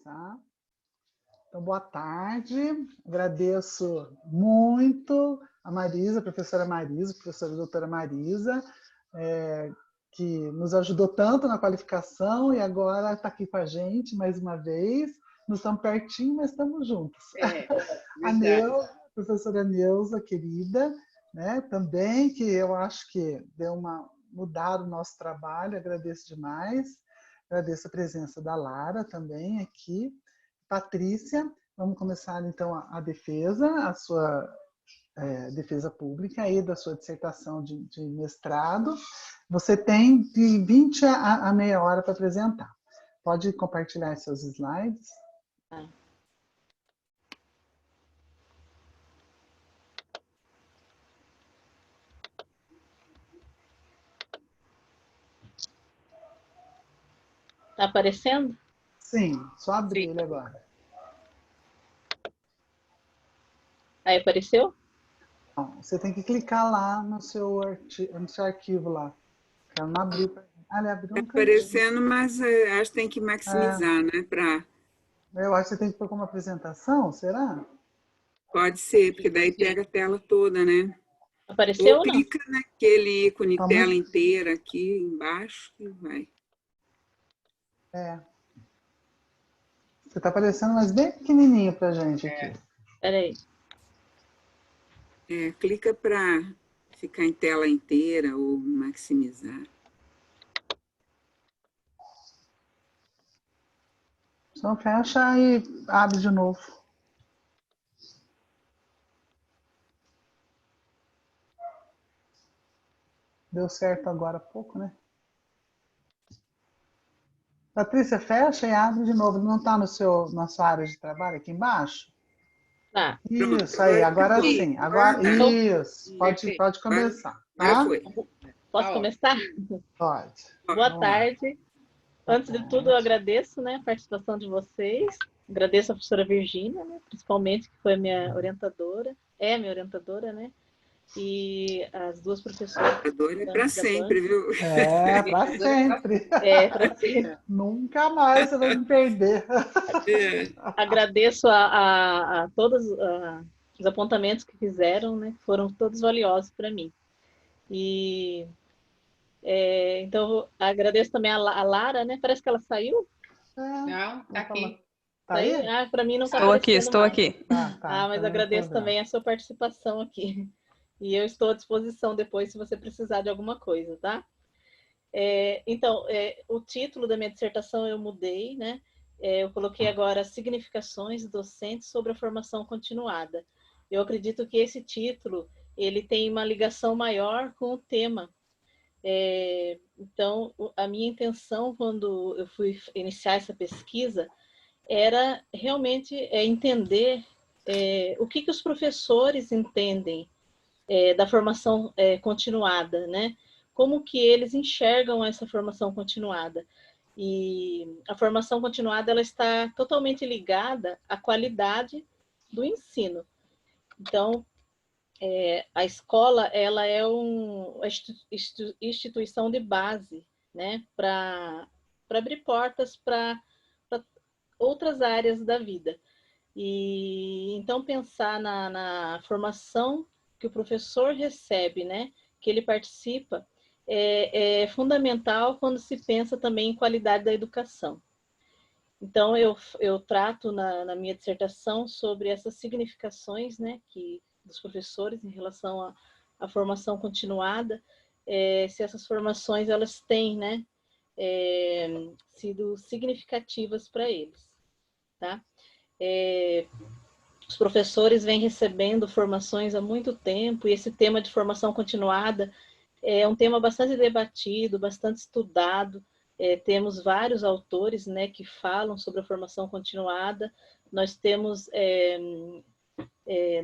começar. Então, boa tarde. Agradeço muito a Marisa, a professora doutora Marisa, que nos ajudou tanto na qualificação e agora está aqui com a gente mais uma vez. Não estamos pertinho, mas estamos juntos. A professora Neuza, querida, né, também, que eu acho que deu uma mudada no nosso trabalho, agradeço demais. Agradeço a presença da Lara também aqui. Patrícia, vamos começar então a defesa, a sua defesa pública aí da sua dissertação de mestrado. Você tem de 20 a meia hora para apresentar. Pode compartilhar seus slides. Tá aparecendo? Sim, só abrir ele agora. Aí apareceu? Não, você tem que clicar lá no seu arquivo lá. Para não abrir. Ele abriu um cantinho. Aparecendo, mas acho que tem que maximizar, né? Eu acho que você tem que pôr como apresentação, será? Pode ser, porque daí pega a tela toda, né? Apareceu ou não? clica naquele ícone Tá tela muito... inteira aqui embaixo e vai. Você está aparecendo, mas bem pequenininho para a gente aqui. Peraí. Clica para ficar em tela inteira ou maximizar. Só fecha e abre de novo. Deu certo agora há pouco, né? Patrícia, fecha e abre de novo. Não está na sua área de trabalho aqui embaixo? Tá. Isso aí, agora sim. Agora, isso. Pode começar. Tá? Posso começar? Pode. Boa tarde. Antes de tudo, eu agradeço, né, a participação de vocês. Agradeço a professora Virgínia, né, principalmente, que foi minha orientadora. É minha orientadora, né? E as duas professoras. É para sempre, viu? Para sempre. Para sempre. Nunca mais você vai me perder. Agradeço a todos os apontamentos que fizeram, né? Foram todos valiosos para mim. E então agradeço também a Lara, né? Parece que ela saiu. Não, tá aqui. Tá aí? Para mim não está Estou aqui. Mas agradeço também a sua participação aqui. E eu estou à disposição depois, se você precisar de alguma coisa, tá? Então, o título da minha dissertação eu mudei, né? Eu coloquei agora significações docentes sobre a formação continuada. Eu acredito que esse título ele tem uma ligação maior com o tema. Então, a minha intenção quando eu fui iniciar essa pesquisa era realmente entender o que os professores entendem da formação continuada, né? Como que eles enxergam essa formação continuada. E a formação continuada ela está totalmente ligada à qualidade do ensino. Então, a escola ela é uma instituição de base, né, para abrir portas para outras áreas da vida. E então pensar na formação que o professor recebe, né, que ele participa, é fundamental quando se pensa também em qualidade da educação. Então, eu trato na minha dissertação sobre essas significações, né, dos professores em relação à formação continuada, se essas formações elas têm, né, sido significativas para eles, tá? Os professores vêm recebendo formações há muito tempo, e esse tema de formação continuada é um tema bastante debatido, bastante estudado. Temos vários autores, né, que falam sobre a formação continuada. Nós temos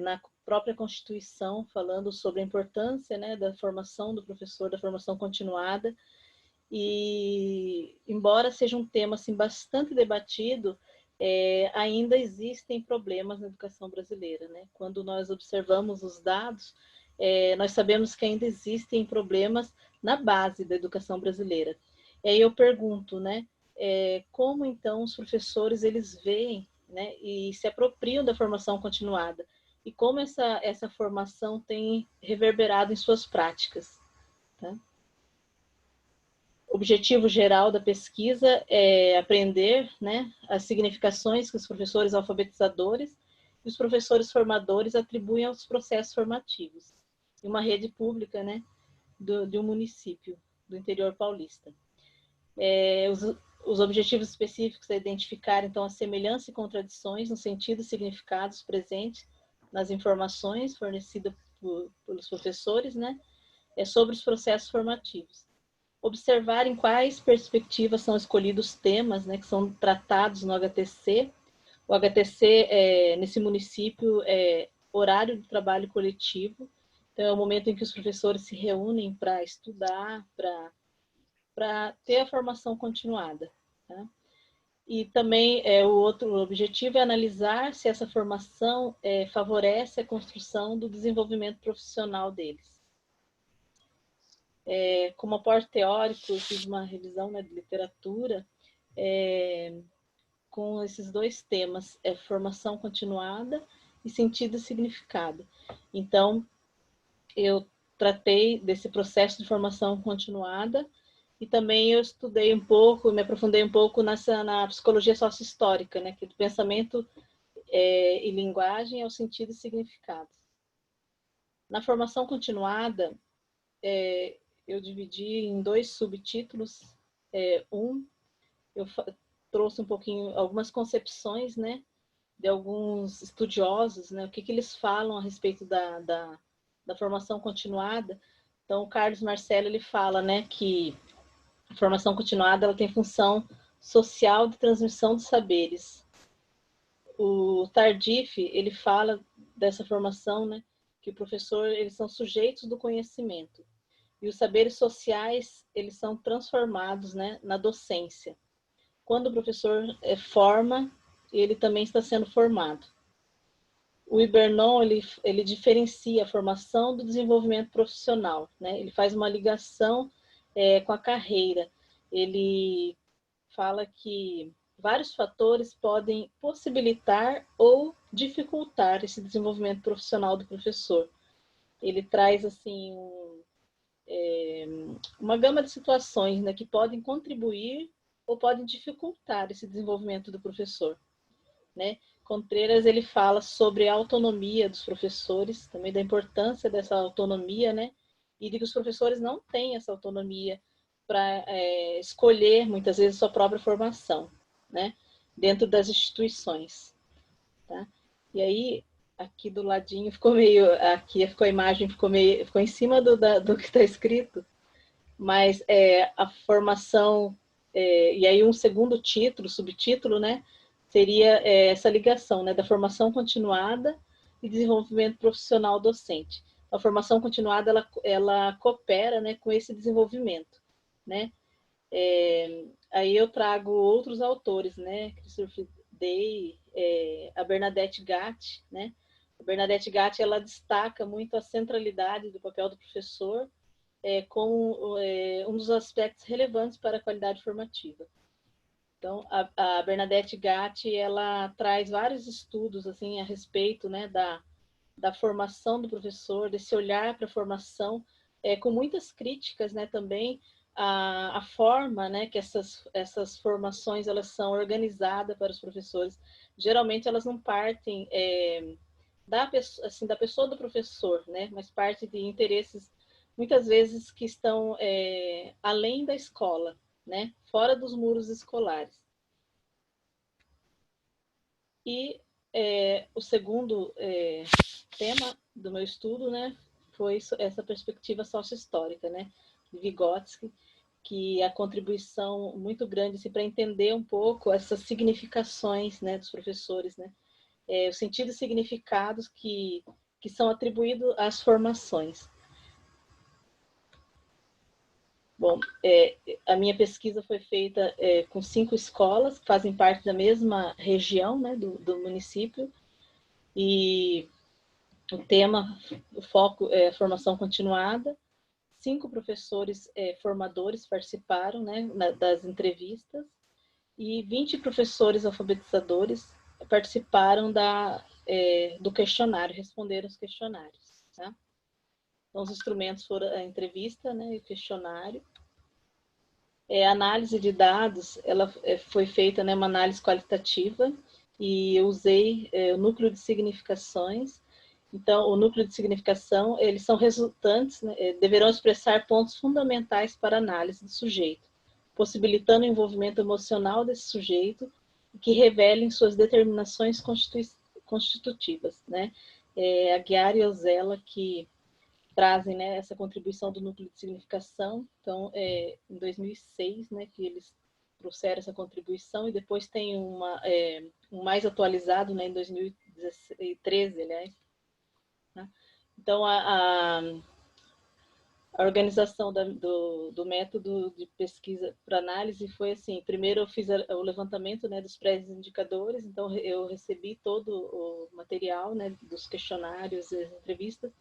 na própria Constituição falando sobre a importância, né, da formação do professor, da formação continuada. E embora seja um tema assim bastante debatido, ainda existem problemas na educação brasileira, né? Quando nós observamos os dados, nós sabemos que ainda existem problemas na base da educação brasileira. E aí eu pergunto, né? como então os professores eles veem, né, e se apropriam da formação continuada e como essa formação tem reverberado em suas práticas. Tá? O objetivo geral da pesquisa é aprender, né, as significações que os professores alfabetizadores e os professores formadores atribuem aos processos formativos em uma rede pública, né, de um município do interior paulista. Os objetivos específicos é identificar, então, a semelhança e contradições no sentido e significados presentes nas informações fornecidas pelos professores, né, sobre os processos formativos. Observar em quais perspectivas são escolhidos temas, né, que são tratados no HTC. O HTC, nesse município, é horário de trabalho coletivo. Então, é o momento em que os professores se reúnem para estudar, para ter a formação continuada. Tá? E também o outro objetivo é analisar se essa formação favorece a construção do desenvolvimento profissional deles. Como aporte teórico, eu fiz uma revisão, né, de literatura com esses dois temas, formação continuada e sentido e significado. Então, eu tratei desse processo de formação continuada e também eu estudei um pouco, me aprofundei um pouco na psicologia sócio-histórica, né, que do pensamento e linguagem ao sentido e significado. Na formação continuada, eu dividi em dois subtítulos. Eu trouxe um pouquinho, algumas concepções, né, de alguns estudiosos, né, o que eles falam a respeito da formação continuada. Então, o Carlos Marcelo, ele fala, né, que a formação continuada ela tem função social de transmissão de saberes. O Tardif, ele fala dessa formação, né, que o professor, eles são sujeitos do conhecimento. E os saberes sociais, eles são transformados, né, na docência. Quando o professor forma, ele também está sendo formado. O Ibernon, ele diferencia a formação do desenvolvimento profissional, né? Ele faz uma ligação com a carreira. Ele fala que vários fatores podem possibilitar ou dificultar esse desenvolvimento profissional do professor. Ele traz, assim, uma gama de situações, né, que podem contribuir ou podem dificultar esse desenvolvimento do professor, né? Contreras, ele fala sobre a autonomia dos professores, também da importância dessa autonomia, né? E de que os professores não têm essa autonomia para escolher, muitas vezes, sua própria formação, né? Dentro das instituições, tá? E aí, aqui do ladinho, ficou a imagem ficou em cima do que está escrito, mas a formação, e aí um segundo título, subtítulo, né? Seria essa ligação, né, da formação continuada e desenvolvimento profissional docente. A formação continuada, ela coopera, né, com esse desenvolvimento, né? Aí eu trago outros autores, né, Christopher Day, a Bernadette Gatti, né? A Bernadette Gatti, ela destaca muito a centralidade do papel do professor como um dos aspectos relevantes para a qualidade formativa. Então, a Bernadette Gatti, ela traz vários estudos assim, a respeito, né, da formação do professor, desse olhar para a formação, com muitas críticas, né, também a forma, né, que essas formações elas são organizadas para os professores. Geralmente, elas não partem da pessoa do professor, né, mas parte de interesses, muitas vezes, que estão além da escola, né, fora dos muros escolares. E o segundo tema do meu estudo, né, foi essa perspectiva sócio-histórica, né, de Vygotsky, que a contribuição muito grande assim, para entender um pouco essas significações, né, dos professores, né, os sentidos e significados que são atribuídos às formações. Bom, a minha pesquisa foi feita com 5 escolas que fazem parte da mesma região, né, do município, e o foco é a formação continuada. 5 professores formadores participaram, né, das entrevistas, e 20 professores alfabetizadores participaram do questionário, responderam os questionários. Tá? Então, os instrumentos foram a entrevista, né, e o questionário. A análise de dados, ela foi feita, né, uma análise qualitativa, e eu usei o núcleo de significações. Então, o núcleo de significação, eles são resultantes, né, deverão expressar pontos fundamentais para a análise do sujeito, possibilitando o envolvimento emocional desse sujeito, que revelem suas determinações constitutivas, né? A Guiar e Ozella que trazem, né, essa contribuição do núcleo de significação. Então, em 2006, né, que eles trouxeram essa contribuição, e depois tem um mais atualizado, né, em 2013, aliás. Tá? Então, a organização do método de pesquisa para análise foi assim: primeiro eu fiz o levantamento, né, dos pré-indicadores, então eu recebi todo o material, né, dos questionários e as entrevistas,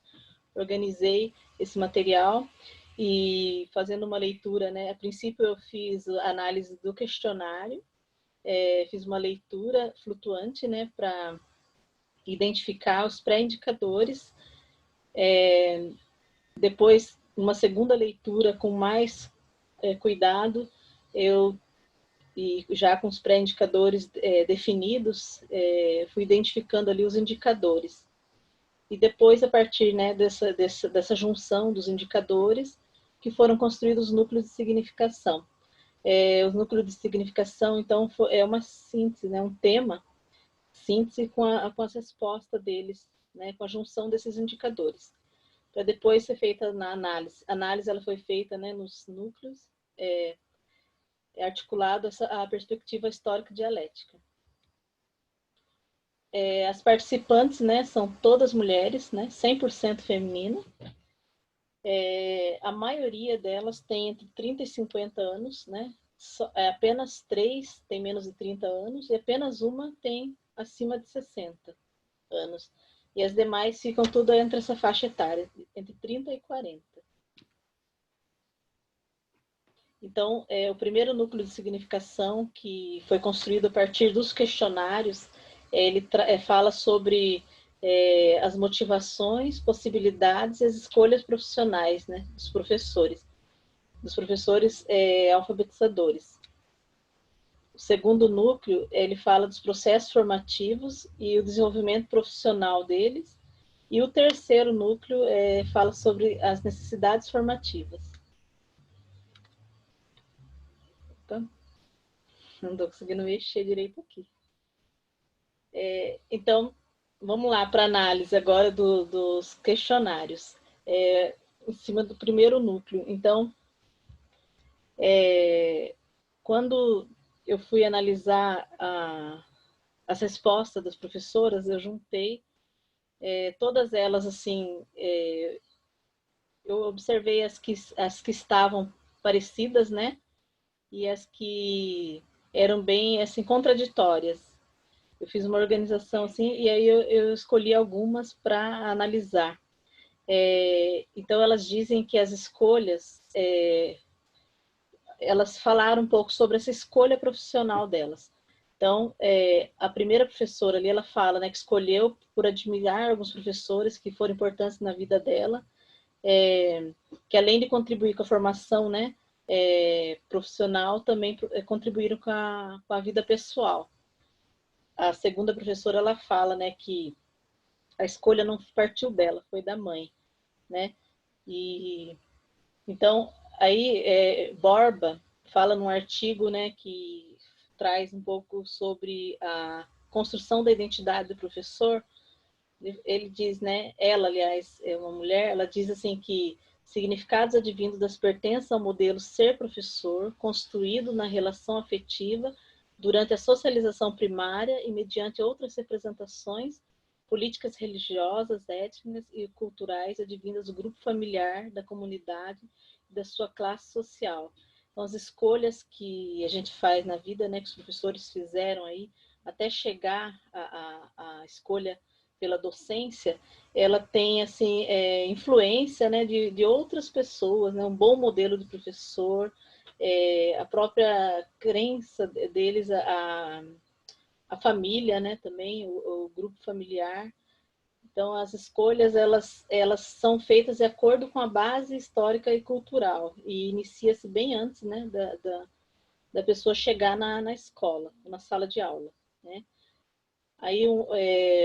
organizei esse material e fazendo uma leitura, né, a princípio eu fiz a análise do questionário, fiz uma leitura flutuante, né, para identificar os pré-indicadores, depois uma segunda leitura com mais cuidado, e já com os pré-indicadores definidos, fui identificando ali os indicadores. E depois, a partir, né, dessa junção dos indicadores, que foram construídos os núcleos de significação. Os núcleos de significação, então, é uma síntese, né, um tema, síntese com as respostas deles, né, com a junção desses indicadores, para depois ser feita na análise. A análise ela foi feita, né, nos núcleos, articulado a perspectiva histórica dialética. As participantes, né, são todas mulheres, né, 100% feminina. A maioria delas tem entre 30 e 50 anos, né? Apenas 3 tem menos de 30 anos e apenas uma tem acima de 60 anos. E as demais ficam tudo entre essa faixa etária, entre 30 e 40. Então, o primeiro núcleo de significação, que foi construído a partir dos questionários, ele fala sobre as motivações, possibilidades e as escolhas profissionais, né, dos professores alfabetizadores. O segundo núcleo, ele fala dos processos formativos e o desenvolvimento profissional deles. E o terceiro núcleo fala sobre as necessidades formativas. Então, não estou conseguindo mexer direito aqui. Então, vamos lá para a análise agora dos questionários, em cima do primeiro núcleo. Então, quando eu fui analisar as respostas das professoras, eu juntei todas elas, assim, eu observei as que estavam parecidas, né, e as que eram bem, assim, contraditórias. Eu fiz uma organização assim, e aí eu escolhi algumas para analisar. Então, elas dizem que as escolhas, elas falaram um pouco sobre essa escolha profissional delas. Então, a primeira professora ali, ela fala, né, que escolheu por admirar alguns professores que foram importantes na vida dela, que além de contribuir com a formação, né, profissional, também contribuíram com a vida pessoal. A segunda professora, ela fala, né, que a escolha não partiu dela, foi da mãe, né? E então aí Borba fala num artigo, né, que traz um pouco sobre a construção da identidade do professor. Ele diz, né, ela, aliás, é uma mulher, ela diz assim que significados advindos das pertenças ao modelo ser professor, construído na relação afetiva durante a socialização primária e mediante outras representações políticas religiosas, étnicas e culturais advindas do grupo familiar, da comunidade e da sua classe social. Então, as escolhas que a gente faz na vida, né, que os professores fizeram aí, até chegar à escolha pela docência, ela tem, assim, influência, né, de outras pessoas, né, um bom modelo de professor, a própria crença deles, a família, né, também, o grupo familiar. Então, as escolhas, elas são feitas de acordo com a base histórica e cultural, e inicia-se bem antes, né, da pessoa chegar na escola, na sala de aula, né? Aí,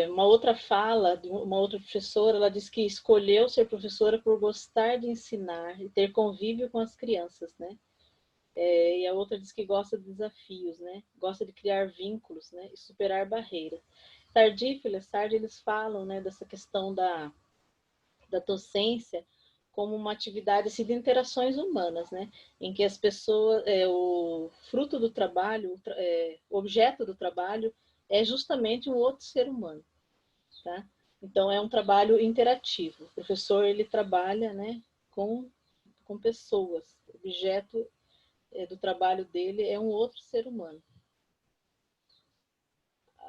uma outra fala de uma outra professora, ela diz que escolheu ser professora por gostar de ensinar e ter convívio com as crianças, né? E a outra diz que gosta de desafios, né? Gosta de criar vínculos, né? E superar barreiras. Tardif e Lessard, eles falam, né, dessa questão da docência como uma atividade assim, de interações humanas, né? Em que as pessoas, o fruto do trabalho, o objeto do trabalho é justamente um outro ser humano, tá? Então, é um trabalho interativo. O professor, ele trabalha, né, com pessoas. O objeto do trabalho dele é um outro ser humano.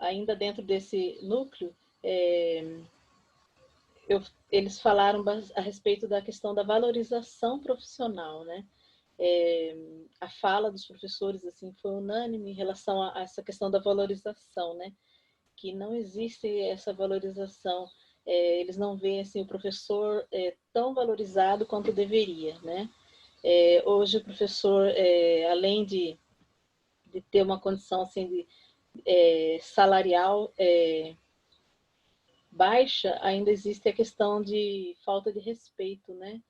Ainda dentro desse núcleo, eles falaram a respeito da questão da valorização profissional, né? A fala dos professores assim foi unânime em relação a essa questão da valorização, né? Que não existe essa valorização, eles não veem assim o professor tão valorizado quanto deveria, né? Hoje o professor, além de ter uma condição assim de salarial baixa, ainda existe a questão de falta de respeito, né?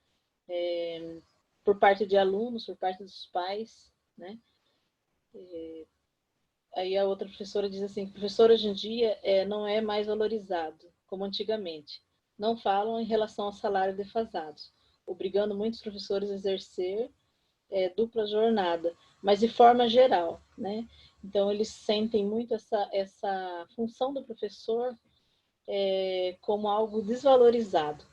Por parte de alunos, por parte dos pais, né? Aí a outra professora diz assim, professor hoje em dia não é mais valorizado, como antigamente. Não falam em relação ao salário defasados, obrigando muitos professores a exercer dupla jornada, mas de forma geral, né? Então, eles sentem muito essa função do professor como algo desvalorizado.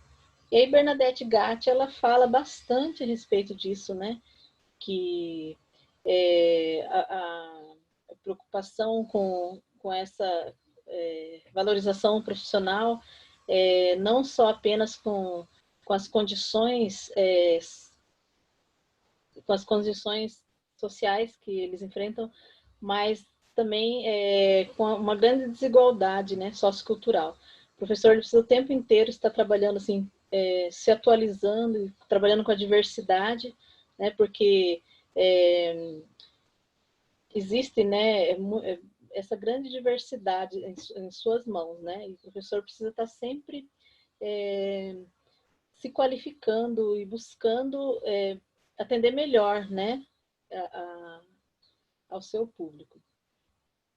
E aí, Bernadette Gatti, ela fala bastante a respeito disso, né? Que a preocupação com essa valorização profissional, não só apenas com as condições sociais que eles enfrentam, mas também com uma grande desigualdade, né, sociocultural. O professor ele precisa o tempo inteiro estar trabalhando assim, se atualizando, trabalhando com a diversidade, né, porque existe, né, essa grande diversidade em suas mãos, né, e o professor precisa estar sempre se qualificando e buscando atender melhor, né, ao seu público.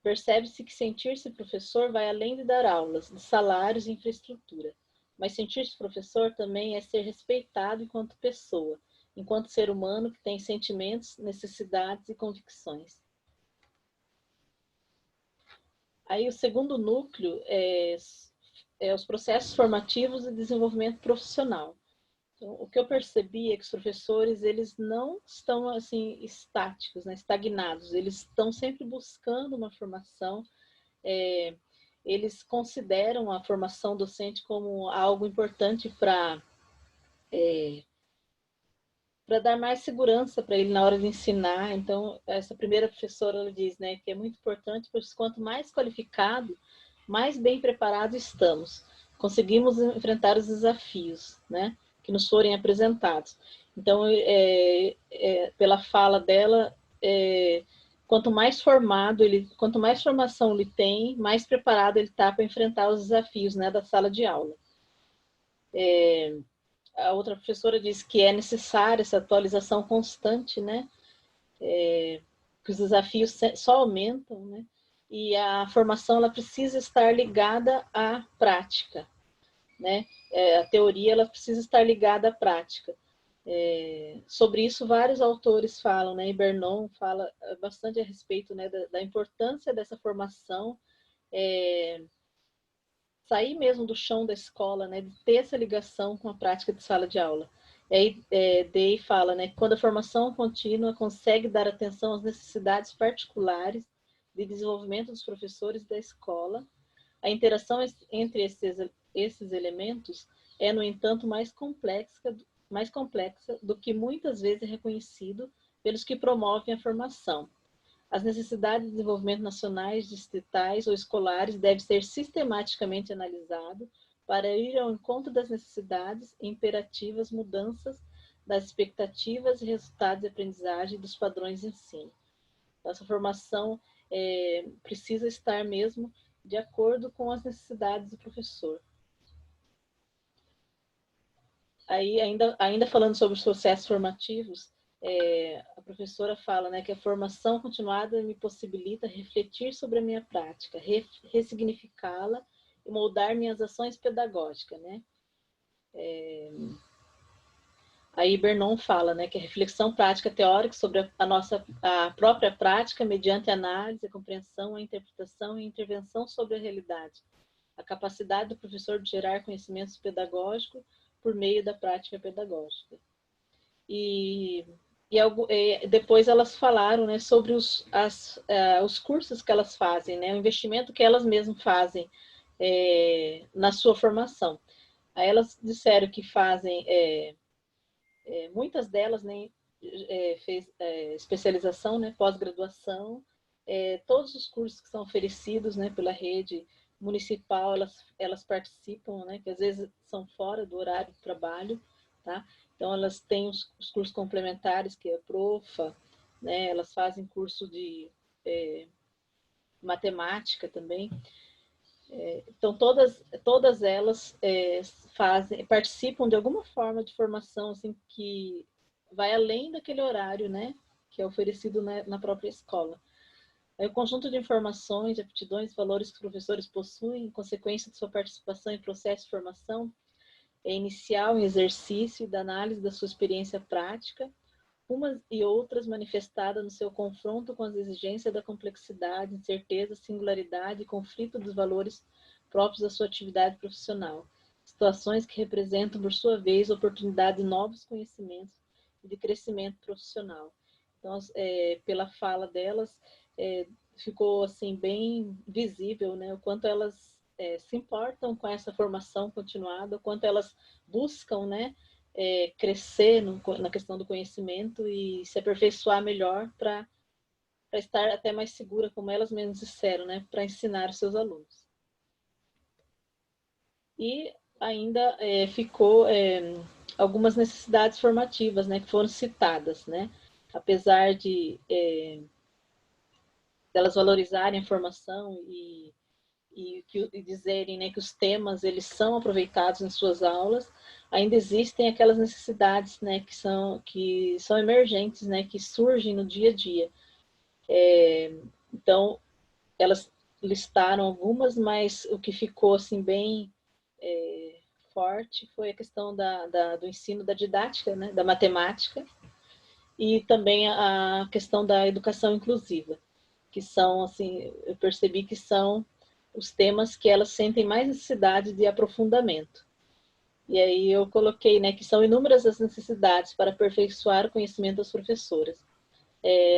Percebe-se que sentir-se professor vai além de dar aulas, de salários e infraestrutura. Mas sentir-se professor também é ser respeitado enquanto pessoa, enquanto ser humano que tem sentimentos, necessidades e convicções. Aí o segundo núcleo é os processos formativos e desenvolvimento profissional. Então, o que eu percebi é que os professores, eles não estão assim estáticos, né, estagnados, eles estão sempre buscando uma formação, eles consideram a formação docente como algo importante para dar mais segurança para ele na hora de ensinar. Então, essa primeira professora ela diz, né, que é muito importante, porque quanto mais qualificado, mais bem preparado estamos, conseguimos enfrentar os desafios, né, que nos forem apresentados. Então, pela fala dela, quanto mais quanto mais formação ele tem, mais preparado ele está para enfrentar os desafios, né, da sala de aula. A outra professora diz que é necessária essa atualização constante, né, que os desafios só aumentam, né, e a formação ela precisa estar ligada à prática, né? A teoria ela precisa estar ligada à prática. Sobre isso vários autores falam, né? E Bernon fala bastante a respeito, né, da importância dessa formação, sair mesmo do chão da escola, né, de ter essa ligação com a prática de sala de aula. E aí Day fala, né, quando a formação contínua consegue dar atenção às necessidades particulares de desenvolvimento dos professores da escola, a interação entre esses elementos no entanto, mais complexa do que muitas vezes é reconhecido pelos que promovem a formação. As necessidades de desenvolvimento nacionais, distritais ou escolares devem ser sistematicamente analisadas para ir ao encontro das necessidades e imperativas mudanças das expectativas e resultados de aprendizagem dos padrões de ensino. Essa formação precisa estar mesmo de acordo com as necessidades do professor. Aí, ainda falando sobre os processos formativos, a professora fala, né, que a formação continuada me possibilita refletir sobre a minha prática, ressignificá-la e moldar minhas ações pedagógicas, né? Aí Bernon fala, né, que a reflexão prática teórica sobre a própria prática mediante análise, a compreensão, a interpretação e a intervenção sobre a realidade. A capacidade do professor de gerar conhecimentos pedagógicos por meio da prática pedagógica. E depois elas falaram, né, sobre os cursos que elas fazem, né, o investimento que elas mesmas fazem na sua formação. Aí elas disseram que fazem, muitas delas, né, fez especialização, né, pós-graduação, todos os cursos que são oferecidos, né, pela rede municipal, elas participam, né, que às vezes são fora do horário de trabalho, tá? Então, elas têm os cursos complementares, que é a Profa, né? Elas fazem curso de matemática também. Então, todas elas participam de alguma forma de formação assim, que vai além daquele horário, né? Que é oferecido na própria escola. O conjunto de informações, aptidões e valores que os professores possuem, em consequência de sua participação em processo de formação, inicial em exercício e da análise da sua experiência prática, umas e outras manifestadas no seu confronto com as exigências da complexidade, incerteza, singularidade e conflito dos valores próprios da sua atividade profissional. Situações que representam, por sua vez, oportunidade de novos conhecimentos e de crescimento profissional. Então, pela fala delas, ficou assim bem visível, né, o quanto elas se importam com essa formação continuada, o quanto elas buscam, né, crescer na questão do conhecimento e se aperfeiçoar melhor para estar até mais segura, como elas mesmas disseram, né, para ensinar os seus alunos. E ainda ficou algumas necessidades formativas, né, que foram citadas, né, apesar de delas valorizarem a formação e dizerem, né, que os temas eles são aproveitados em suas aulas, ainda existem aquelas necessidades, né, que são emergentes, né, que surgem no dia a dia. Então, elas listaram algumas, mas o que ficou assim bem forte foi a questão do ensino da didática, né, da matemática, e também a questão da educação inclusiva, que são, assim, eu percebi que são os temas que elas sentem mais necessidade de aprofundamento. E aí eu coloquei, né, que são inúmeras as necessidades para aperfeiçoar o conhecimento das professoras.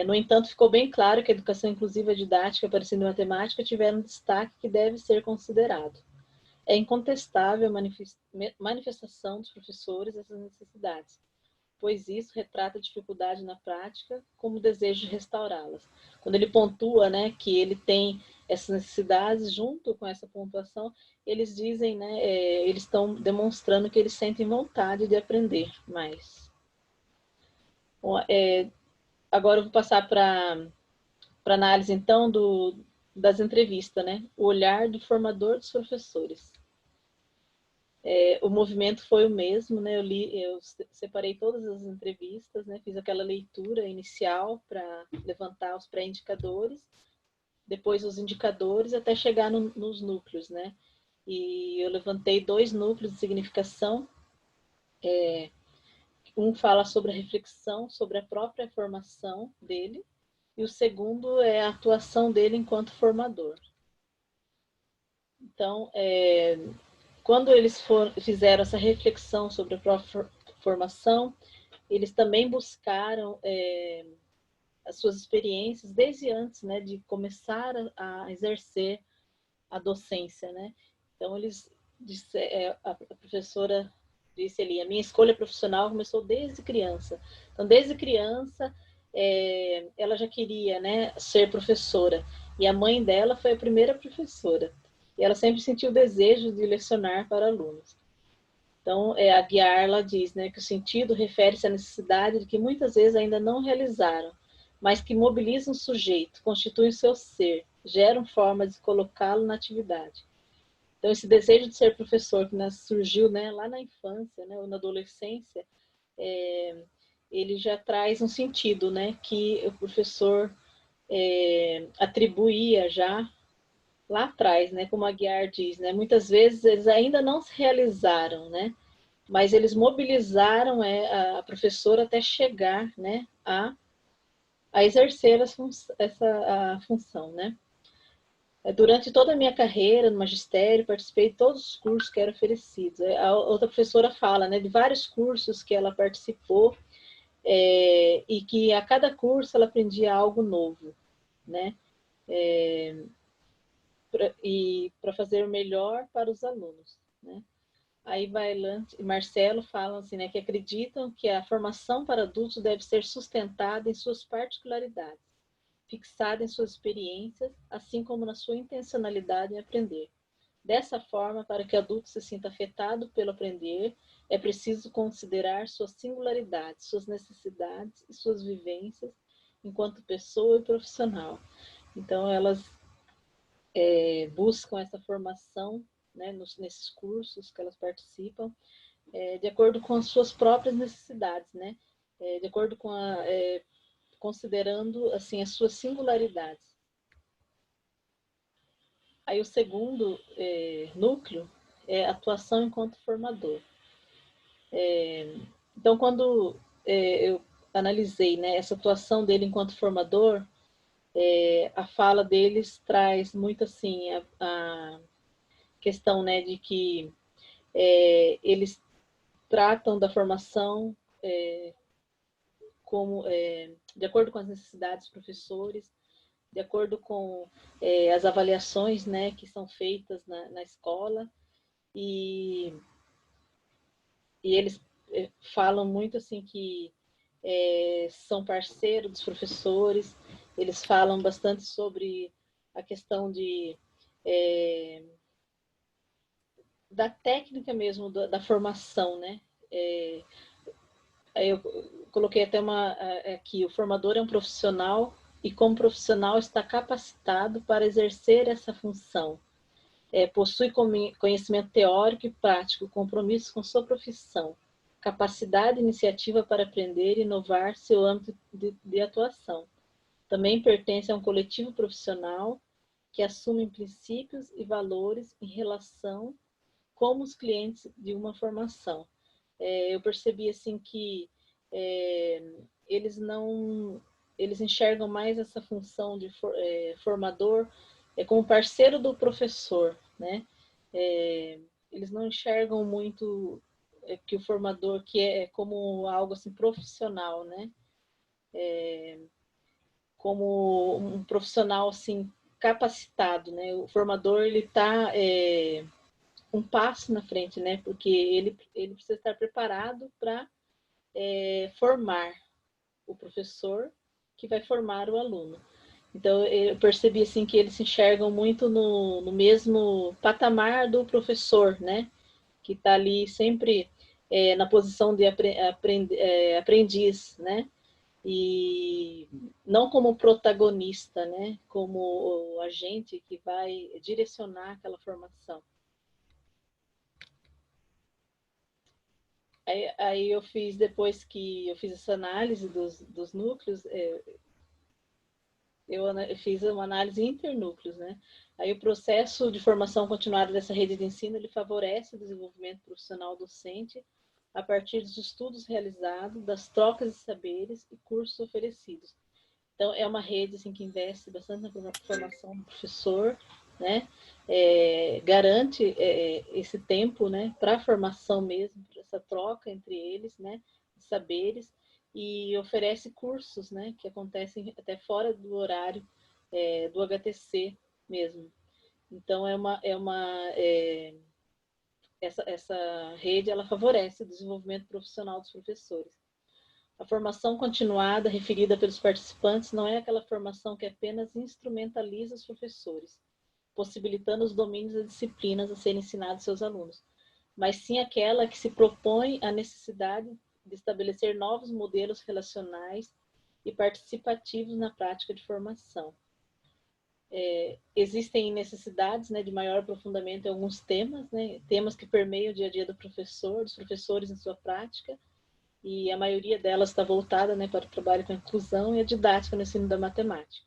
No entanto, ficou bem claro que a educação inclusiva e a didática para ensino de matemática tiveram um destaque que deve ser considerado. É incontestável a manifestação dos professores essas necessidades, pois isso retrata a dificuldade na prática como o desejo de restaurá-las. Quando ele pontua, né, que ele tem essas necessidades, junto com essa pontuação, eles dizem, né, eles estão demonstrando que eles sentem vontade de aprender mais. Bom, agora eu vou passar para análise, então, das entrevistas, né? O olhar do formador dos professores. O movimento foi o mesmo, né? Eu separei todas as entrevistas, né? Fiz aquela leitura inicial para levantar os pré-indicadores, depois os indicadores, até chegar nos núcleos, né? E eu levantei 2 núcleos de significação. Um fala sobre a reflexão, sobre a própria formação dele, e o segundo é a atuação dele enquanto formador. Então, quando eles fizeram essa reflexão sobre a própria formação, eles também buscaram as suas experiências desde antes, né, de começar a exercer a docência, né? Então, a professora disse ali, a minha escolha profissional começou desde criança. Então, desde criança, ela já queria, né, ser professora. E a mãe dela foi a primeira professora. E ela sempre sentiu o desejo de lecionar para alunos. Então, a Guiar, ela diz, né, que o sentido refere-se à necessidade de que muitas vezes ainda não realizaram, mas que mobilizam o sujeito, constituem o seu ser, geram formas de colocá-lo na atividade. Então, esse desejo de ser professor que surgiu, né, lá na infância, né, ou na adolescência, ele já traz um sentido, né, que o professor atribuía já lá atrás, né, como a Guiar diz, né, muitas vezes eles ainda não se realizaram, né, mas eles mobilizaram a professora até chegar, né, a exercer essa função, né. Durante toda a minha carreira no magistério, participei de todos os cursos que eram oferecidos. A outra professora fala, né, de vários cursos que ela participou, e que a cada curso ela aprendia algo novo, né, e para fazer o melhor para os alunos, né. Aí Vaillant e Marcelo falam assim, né, que acreditam que a formação para adultos deve ser sustentada em suas particularidades, fixada em suas experiências, assim como na sua intencionalidade em aprender. Dessa forma, para que o adulto se sinta afetado pelo aprender, é preciso considerar suas singularidades, suas necessidades e suas vivências enquanto pessoa e profissional. Então, elas buscam essa formação, né, nesses cursos que elas participam, de acordo com as suas próprias necessidades, né, de acordo com considerando assim as suas singularidades. Aí o segundo núcleo é atuação enquanto formador. Então, quando eu analisei, né, essa atuação dele enquanto formador, a fala deles traz muito assim a questão, né, de que eles tratam da formação como de acordo com as necessidades dos professores, de acordo com as avaliações, né, que são feitas na escola, e eles falam muito assim que são parceiros dos professores, eles falam bastante sobre a questão da técnica mesmo, da formação, né? Eu coloquei até aqui, o formador é um profissional e como profissional está capacitado para exercer essa função. Possui conhecimento teórico e prático, compromisso com sua profissão, capacidade e iniciativa para aprender e inovar seu âmbito de atuação. Também pertence a um coletivo profissional que assume princípios e valores em relação como os clientes de uma formação. Eu percebi assim que eles enxergam mais essa função de formador como parceiro do professor, né? Eles não enxergam muito que o formador que é como algo assim profissional, né? Como um profissional assim capacitado, né? O formador ele está um passo na frente, né? Porque ele precisa estar preparado para formar o professor que vai formar o aluno. Então, eu percebi assim que eles se enxergam muito no mesmo patamar do professor, né? Que está ali sempre na posição de aprendiz, né? E não como protagonista, né? Como o agente que vai direcionar aquela formação. Aí eu fiz, depois que eu fiz essa análise dos núcleos, eu fiz uma análise internúcleos, né? Aí o processo de formação continuada dessa rede de ensino, ele favorece o desenvolvimento profissional docente a partir dos estudos realizados, das trocas de saberes e cursos oferecidos. Então, é uma rede assim, que investe bastante na formação do professor, né? Garante esse tempo, né, para a formação mesmo, para essa troca entre eles, né, de saberes, e oferece cursos, né, que acontecem até fora do horário do HTC mesmo. Então, essa rede ela favorece o desenvolvimento profissional dos professores. A formação continuada referida pelos participantes não é aquela formação que apenas instrumentaliza os professores, possibilitando os domínios e disciplinas a serem ensinados aos seus alunos, mas sim aquela que se propõe a necessidade de estabelecer novos modelos relacionais e participativos na prática de formação. Existem necessidades, né, de maior aprofundamento em alguns temas, né, temas que permeiam o dia a dia do professor, dos professores em sua prática, e a maioria delas está voltada, né, para o trabalho com a inclusão e a didática no ensino da matemática.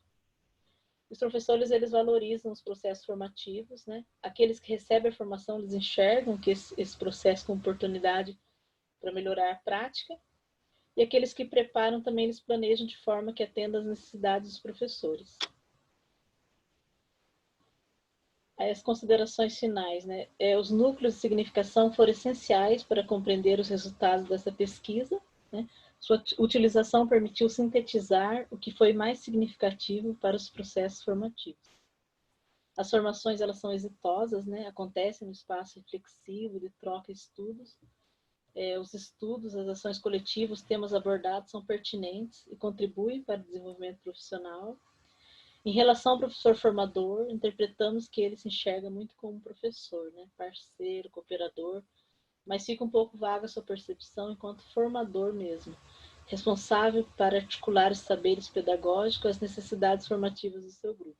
Os professores, eles valorizam os processos formativos, né? Aqueles que recebem a formação, eles enxergam que esse processo como oportunidade para melhorar a prática, e aqueles que preparam também, eles planejam de forma que atenda às necessidades dos professores. Aí as considerações finais, né? Os núcleos de significação foram essenciais para compreender os resultados dessa pesquisa, né? Sua utilização permitiu sintetizar o que foi mais significativo para os processos formativos. As formações, elas são exitosas, né? Acontecem no espaço reflexivo de troca e estudos. Os estudos, as ações coletivas, os temas abordados são pertinentes e contribuem para o desenvolvimento profissional. Em relação ao professor formador, interpretamos que ele se enxerga muito como professor, né? Parceiro, cooperador, mas fica um pouco vaga a sua percepção enquanto formador mesmo, responsável para articular os saberes pedagógicos às necessidades formativas do seu grupo.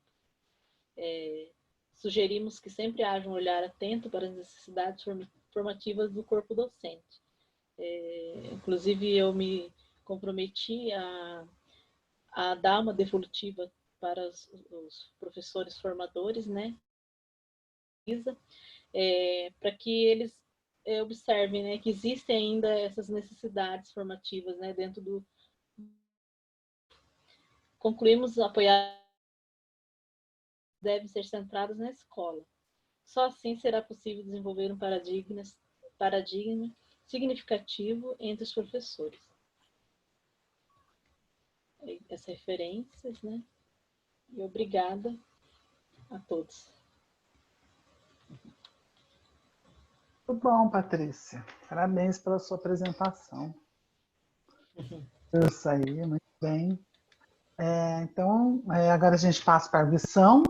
Sugerimos que sempre haja um olhar atento para as necessidades formativas do corpo docente. Inclusive, eu me comprometi a dar uma devolutiva para os professores formadores, né? Para que eles observem, né, que existem ainda essas necessidades formativas, né, dentro do... Concluímos apoiar devem ser centradas na escola. Só assim será possível desenvolver um paradigma significativo entre os professores. As referências, né? E obrigada a todos. Muito bom, Patrícia. Parabéns pela sua apresentação. Isso aí, muito bem. Então, agora a gente passa para a lição.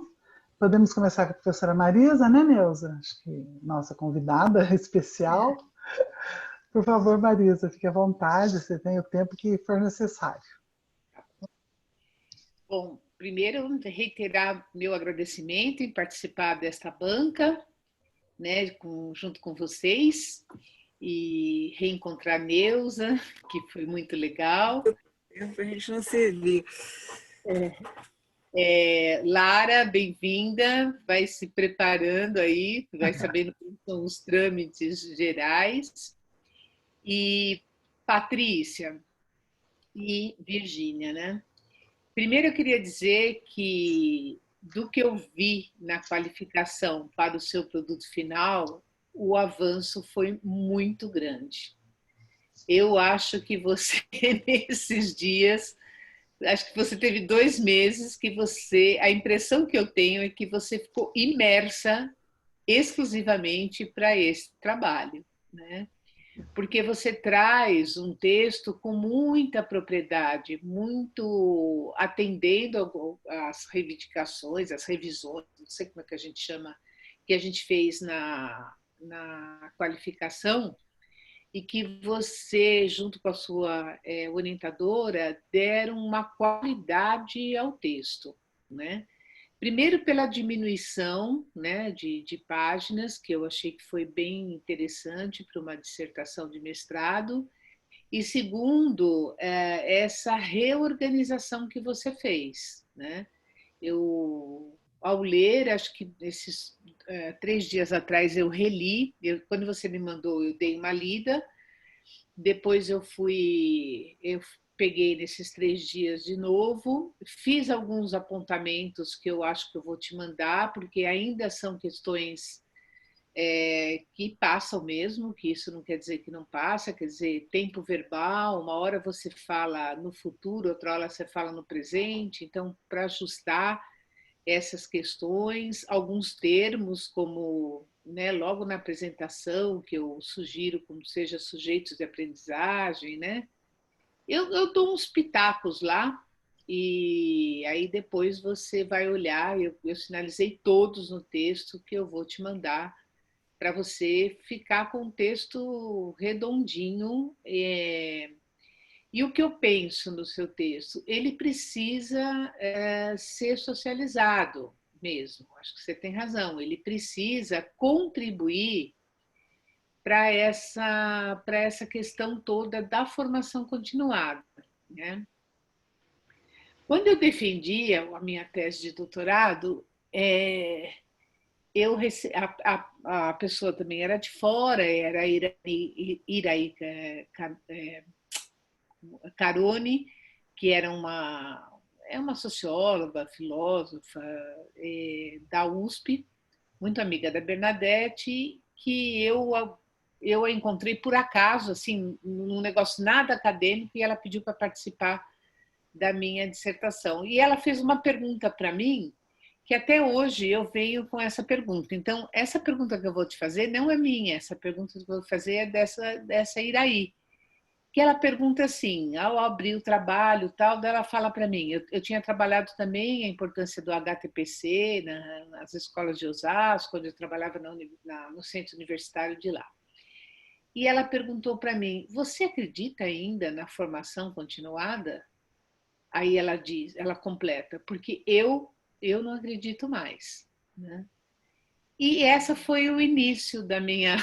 Podemos começar com a professora Marisa, né, Neuza? Acho que nossa convidada especial. Por favor, Marisa, fique à vontade, você tem o tempo que for necessário. Bom, primeiro, reiterar meu agradecimento em participar desta banca, né, junto com vocês, e reencontrar a Neuza, que foi muito legal. A gente não se viu. Lara, bem-vinda, vai se preparando aí, vai sabendo como são os trâmites gerais. E Patrícia e Virgínia, né? Primeiro eu queria dizer que do que eu vi na qualificação para o seu produto final, o avanço foi muito grande. Eu acho que você, nesses dias, acho que você teve 2 meses que a impressão que eu tenho é que você ficou imersa exclusivamente para esse trabalho, né? Porque você traz um texto com muita propriedade, muito atendendo às reivindicações, às revisões, não sei como é que a gente chama, que a gente fez na qualificação, e que você, junto com a sua orientadora, deram uma qualidade ao texto, né? Primeiro pela diminuição, né, de páginas, que eu achei que foi bem interessante para uma dissertação de mestrado, e segundo, essa reorganização que você fez, né? Eu, ao ler, acho que esses 3 dias atrás eu reli, quando você me mandou eu dei uma lida, depois eu peguei nesses 3 dias de novo, fiz alguns apontamentos que eu acho que eu vou te mandar, porque ainda são questões que passam mesmo, que isso não quer dizer que não passa, quer dizer, tempo verbal, uma hora você fala no futuro, outra hora você fala no presente, então, para ajustar essas questões, alguns termos, como, né, logo na apresentação, que eu sugiro como seja sujeitos de aprendizagem, né? Eu dou uns pitacos lá, e aí depois você vai olhar, eu sinalizei todos no texto que eu vou te mandar, para você ficar com o texto redondinho. E o que eu penso no seu texto? Ele precisa ser socializado mesmo. Acho que você tem razão. Ele precisa contribuir para essa questão toda da formação continuada, né? Quando eu defendia a minha tese de doutorado, a pessoa também era de fora, era Iraí Carone, que era uma socióloga, filósofa da USP, muito amiga da Bernadette, que eu a encontrei por acaso, assim, num negócio nada acadêmico, e ela pediu para participar da minha dissertação. E ela fez uma pergunta para mim, que até hoje eu venho com essa pergunta. Então, essa pergunta que eu vou te fazer não é minha, essa pergunta que eu vou fazer é dessa Iraí, que ela pergunta assim, ao abrir o trabalho, tal, ela fala para mim, eu tinha trabalhado também a importância do HTPC nas escolas de Osasco, quando eu trabalhava no centro universitário de lá. E ela perguntou para mim, você acredita ainda na formação continuada? Aí ela completa, porque eu não acredito mais, né? E essa foi o início da minha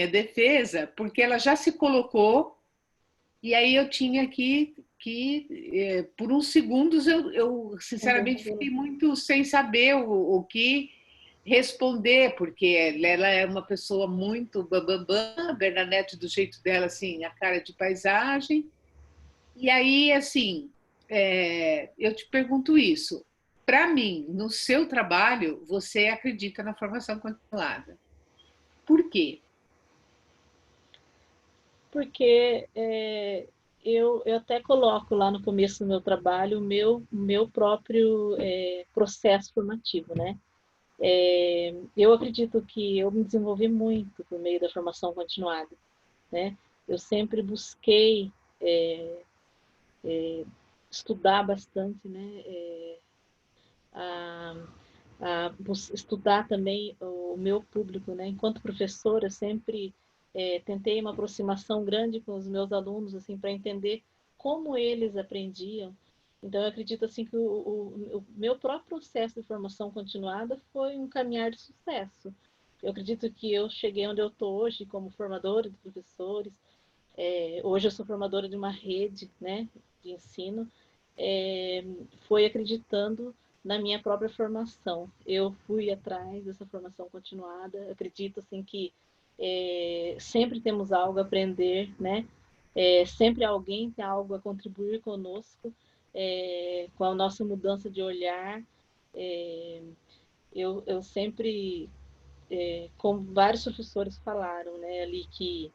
defesa, porque ela já se colocou, e aí eu tinha por uns segundos, eu sinceramente fiquei muito sem saber o que responder, porque ela é uma pessoa muito bambambam, a Bernadette do jeito dela, assim, a cara de paisagem. E aí, assim, eu te pergunto isso. Para mim, no seu trabalho, você acredita na formação continuada. Por quê? Porque eu até coloco lá no começo do meu trabalho o meu próprio processo formativo, né? Eu acredito que eu me desenvolvi muito por meio da formação continuada, né? Eu sempre busquei estudar bastante, né? Estudar também o meu público, né? Enquanto professora, eu sempre tentei uma aproximação grande com os meus alunos, assim, para entender como eles aprendiam. Então, eu acredito assim que o meu próprio processo de formação continuada foi um caminhar de sucesso. Eu acredito que eu cheguei onde eu estou hoje como formadora de professores. Hoje eu sou formadora de uma rede, né, de ensino. Foi acreditando na minha própria formação. Eu fui atrás dessa formação continuada. Acredito assim que sempre temos algo a aprender, né? Sempre alguém tem algo a contribuir conosco, com a nossa mudança de olhar. Eu sempre, como vários professores falaram, né, ali que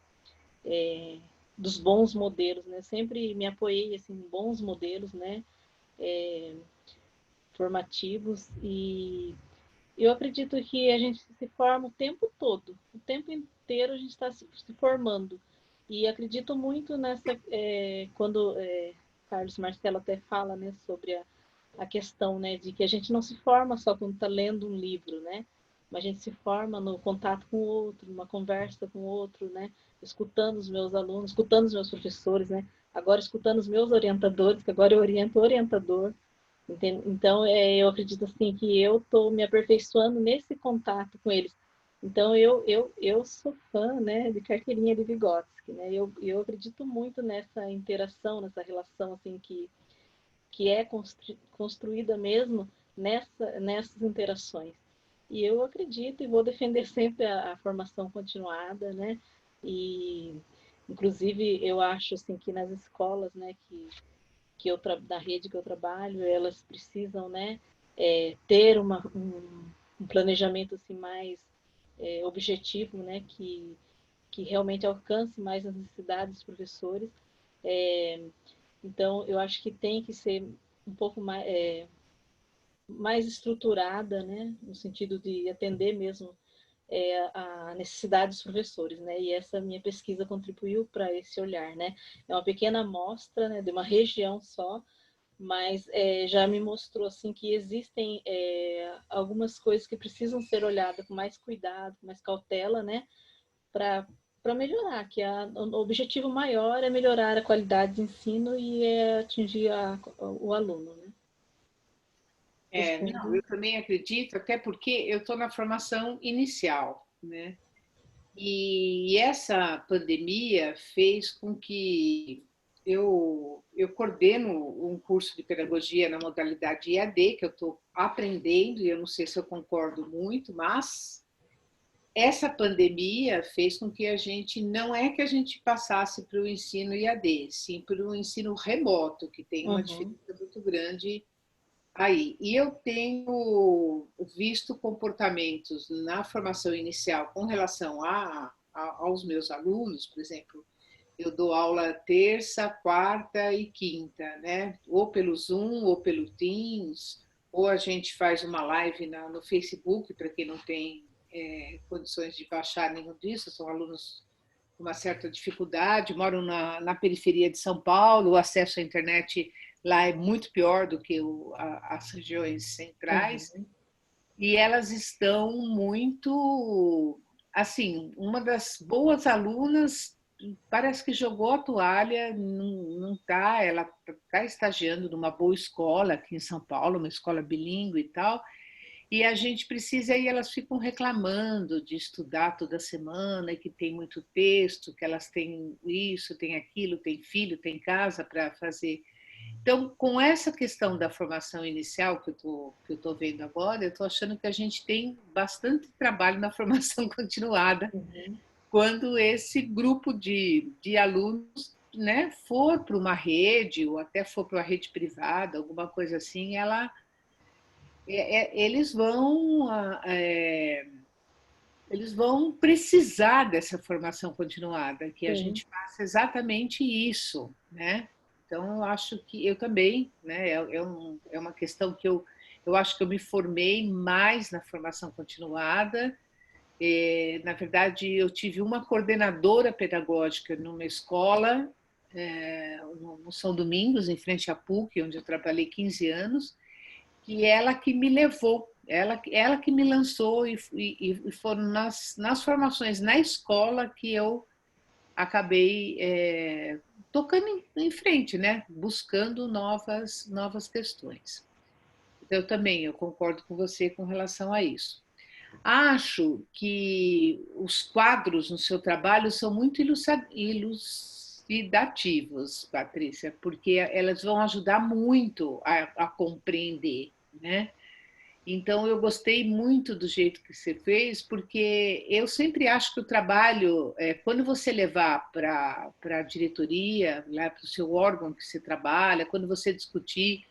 dos bons modelos, né? Sempre me apoiei assim em bons modelos, né? Formativos, e eu acredito que a gente se forma o tempo todo, o tempo inteiro a gente está se formando, e acredito muito nessa quando Carlos Marcelo até fala, né, sobre a questão, né, de que a gente não se forma só quando está lendo um livro, né, mas a gente se forma no contato com o outro, numa conversa com o outro, né, escutando os meus alunos, escutando os meus professores, né, agora escutando os meus orientadores, que agora eu oriento o orientador. Então, eu acredito assim que eu estou me aperfeiçoando nesse contato com eles. Então, eu sou fã, né, de Carteirinha de Vygotsky, né? Eu acredito muito nessa interação, nessa relação assim que é construída mesmo nessas interações. E eu acredito e vou defender sempre a formação continuada, né? E inclusive eu acho assim que nas escolas, né, da rede que eu trabalho, elas precisam, né, ter um planejamento assim mais objetivo, né, que realmente alcance mais as necessidades dos professores. Então, eu acho que tem que ser um pouco mais estruturada, né, no sentido de atender mesmo a necessidade dos professores, né? E essa minha pesquisa contribuiu para esse olhar, né? É uma pequena amostra, né, de uma região só, mas já me mostrou assim que existem algumas coisas que precisam ser olhadas com mais cuidado, com mais cautela, né? Para melhorar, que o objetivo maior é melhorar a qualidade de ensino e atingir o aluno, né? Não, eu também acredito, até porque eu estou na formação inicial, né? E essa pandemia fez com que eu coordeno um curso de pedagogia na modalidade EAD, que eu estou aprendendo, e eu não sei se eu concordo muito, mas essa pandemia fez com que a gente, não é que a gente passasse para o ensino EAD, sim para o ensino remoto, que tem uma diferença muito grande aí. E eu tenho visto comportamentos na formação inicial com relação aos meus alunos, por exemplo, eu dou aula terça, quarta e quinta, né? Ou pelo Zoom, ou pelo Teams, ou a gente faz uma live no Facebook, para quem não tem condições de baixar nenhum disso, são alunos com uma certa dificuldade, moram na periferia de São Paulo, o acesso à internet lá é muito pior do que as regiões centrais, e elas estão muito, assim, uma das boas alunas parece que jogou a toalha, não tá, ela está estagiando numa boa escola aqui em São Paulo, uma escola bilíngue e tal, e a gente precisa, aí elas ficam reclamando de estudar toda semana, que tem muito texto, que elas têm isso, têm aquilo, têm filho, têm casa para fazer. Então, com essa questão da formação inicial que eu tô vendo agora, eu estou achando que a gente tem bastante trabalho na formação continuada, quando esse grupo de alunos, né, for para uma rede, ou até for para uma rede privada, alguma coisa assim, eles vão precisar dessa formação continuada, que a gente faça exatamente isso, né? Então, eu acho que eu também, né? É uma questão que eu acho que eu me formei mais na formação continuada. Na verdade, eu tive uma coordenadora pedagógica numa escola, no São Domingos, em frente à PUC, onde eu trabalhei 15 anos, que ela que me levou, ela que me lançou, e foram nas formações na escola que eu acabei tocando em frente, né? Buscando novas questões. Então, eu concordo com você com relação a isso. Acho que os quadros no seu trabalho são muito elucidativos, Patrícia, porque elas vão ajudar muito a compreender, né? Então, eu gostei muito do jeito que você fez, porque eu sempre acho que o trabalho, quando você levar para a diretoria, para o seu órgão que você trabalha, quando você discutir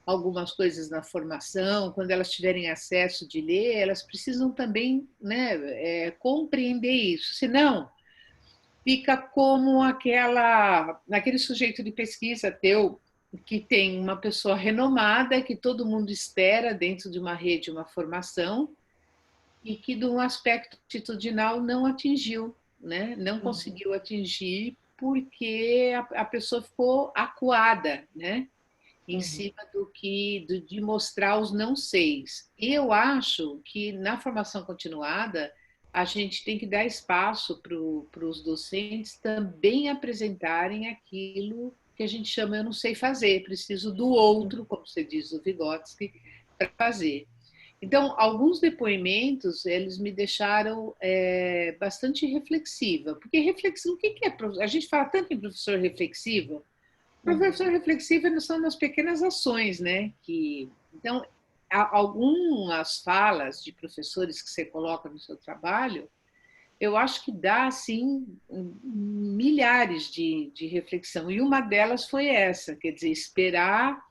algumas coisas na formação, quando elas tiverem acesso de ler, elas precisam também, né, compreender isso. Senão, fica como aquele sujeito de pesquisa teu, que tem uma pessoa renomada, que todo mundo espera dentro de uma rede, uma formação, e que, de um aspecto atitudinal, não atingiu, né? Não conseguiu atingir porque a pessoa ficou acuada, né? Em cima de mostrar os não seis. Eu acho que na formação continuada a gente tem que dar espaço para os docentes também apresentarem aquilo que a gente chama eu não sei fazer, preciso do outro, como você diz, o Vygotsky, para fazer. Então, alguns depoimentos, eles me deixaram bastante reflexiva, porque reflexivo, o que é? A gente fala tanto em professor reflexivo. Professor reflexivo são nas pequenas ações, né? Então, algumas falas de professores que você coloca no seu trabalho, eu acho que dá, assim, milhares de reflexão. E uma delas foi essa, quer dizer, esperar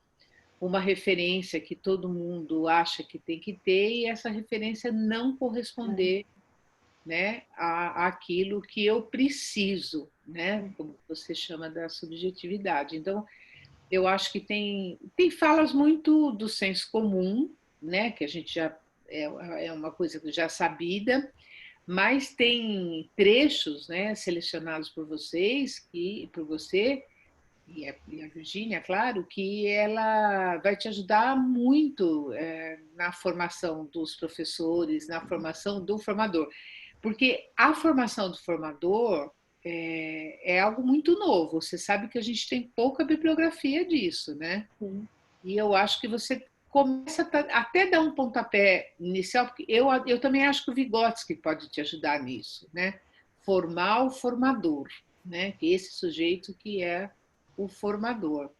uma referência que todo mundo acha que tem que ter e essa referência não corresponder, né, àquilo que eu preciso, né, como você chama da subjetividade. Então, eu acho que tem falas muito do senso comum, né, que a gente já é uma coisa já sabida, mas tem trechos, né, selecionados por vocês, por você, e a Virgínia, claro, que ela vai te ajudar muito na formação dos professores, na formação do formador. Porque a formação do formador é algo muito novo. Você sabe que a gente tem pouca bibliografia disso, né? Sim. E eu acho que você começa até dar um pontapé inicial, porque eu também acho que o Vygotsky pode te ajudar nisso, né? Formar o formador, né? Esse sujeito que é o formador.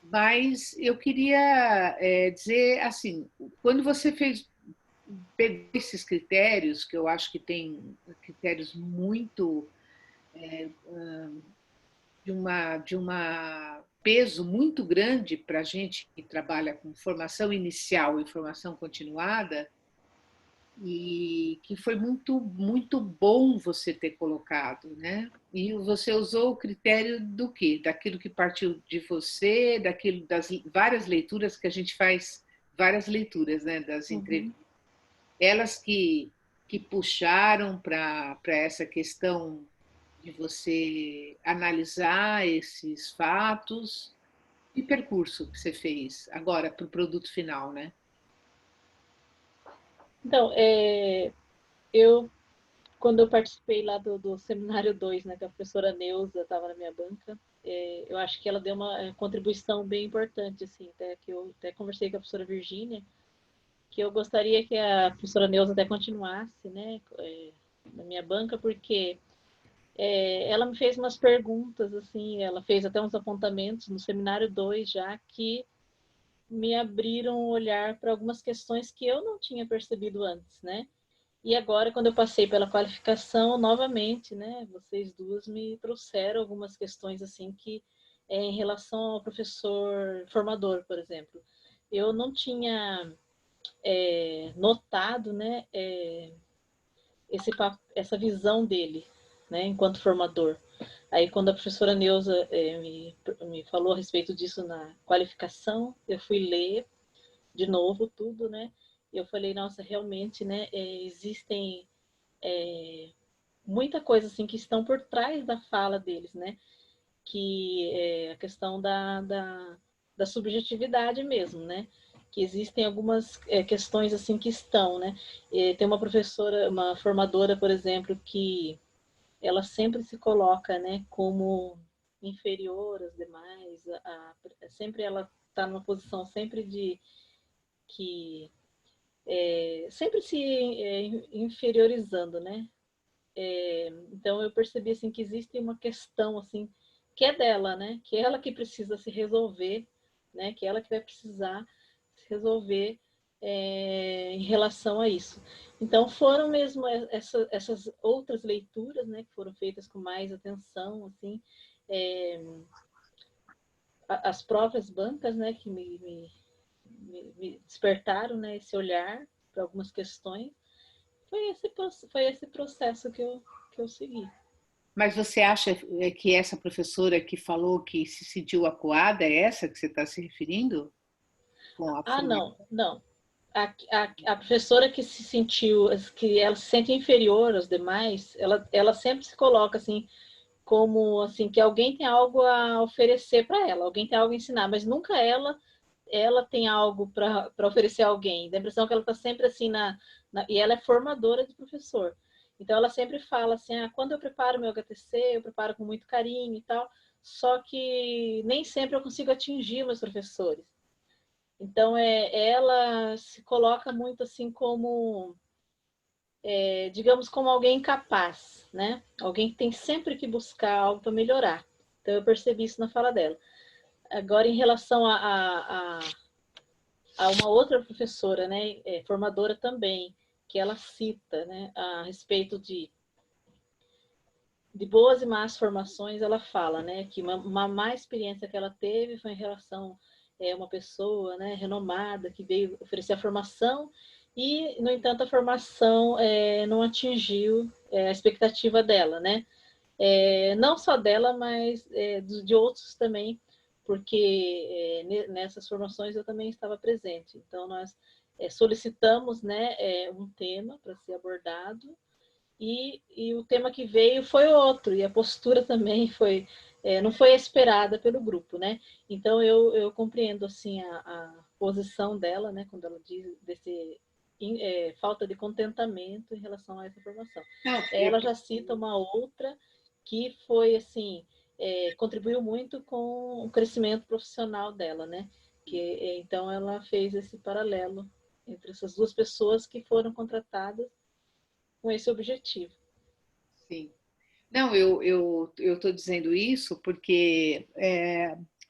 Mas eu queria dizer assim, quando você pegou esses critérios, que eu acho que tem critérios muito de uma peso muito grande para a gente que trabalha com formação inicial e formação continuada, e que foi muito bom você ter colocado, né? E você usou o critério do quê? Daquilo que partiu de você, daquilo das várias leituras que a gente faz, várias leituras, né? Das entrevistas. Elas que puxaram para essa questão de você analisar esses fatos e percurso que você fez agora para o produto final, né? Então, quando eu participei lá do seminário 2, né, que a professora Neuza estava na minha banca, eu acho que ela deu uma contribuição bem importante, assim, até que eu até conversei com a professora Virgínia, que eu gostaria que a professora Neuza até continuasse, né, na minha banca, porque ela me fez umas perguntas, assim, ela fez até uns apontamentos no seminário 2 já, que me abriram o olhar para algumas questões que eu não tinha percebido antes, né? E agora, quando eu passei pela qualificação, novamente, né, vocês duas me trouxeram algumas questões assim que, em relação ao professor formador, por exemplo, eu não tinha notado, né, essa visão dele, né, enquanto formador. Aí, quando a professora Neuza me falou a respeito disso na qualificação, eu fui ler de novo tudo, né? E eu falei, nossa, realmente, né, existem muita coisa assim que estão por trás da fala deles, né? Que é a questão da subjetividade mesmo, né? Que existem algumas questões assim que estão, né? Tem uma professora, uma formadora, por exemplo, que ela sempre se coloca, né, como inferior às demais, sempre ela está numa posição sempre de que sempre se inferiorizando, né? Então eu percebi assim que existe uma questão assim que é dela, né? Que é ela que precisa se resolver, né? Que é ela que vai precisar se resolver em relação a isso. Então foram mesmo essas outras leituras, né? Que foram feitas com mais atenção, assim, as próprias bancas, né? Que me despertaram, né? Esse olhar para algumas questões. Foi esse processo que eu segui. Mas você acha que essa professora que falou que se sentiu acuada é essa que você está se referindo? Com a Não, não. A professora que se sentiu, que ela se sente inferior aos demais, ela sempre se coloca assim, como assim, que alguém tem algo a oferecer para ela, alguém tem algo a ensinar, mas nunca ela tem algo para oferecer a alguém. Dá a impressão que ela está sempre assim e ela é formadora de professor. Então ela sempre fala assim, quando eu preparo meu HTC, eu preparo com muito carinho e tal, só que nem sempre eu consigo atingir meus professores. Então ela se coloca muito assim como, digamos, como alguém capaz, né? Alguém que tem sempre que buscar algo para melhorar. Então eu percebi isso na fala dela. Agora, em relação a uma outra professora, né, formadora também, que ela cita, né, a respeito de boas e más formações, ela fala, né, que uma má experiência que ela teve foi em relação a uma pessoa, né, renomada que veio oferecer a formação e, no entanto, a formação não atingiu a expectativa dela, né? Não só dela, mas de outros também, porque nessas formações eu também estava presente. Então, nós solicitamos, né, um tema para ser abordado e o tema que veio foi outro, e a postura também foi, não foi esperada pelo grupo, né? Então eu compreendo assim a posição dela, né, quando ela diz desse falta de contentamento em relação a essa formação. Não, Ela já cita uma outra que foi assim, contribuiu muito com o crescimento profissional dela, né? Então ela fez esse paralelo entre essas duas pessoas que foram contratadas com esse objetivo. sim. Não, eu estou dizendo isso porque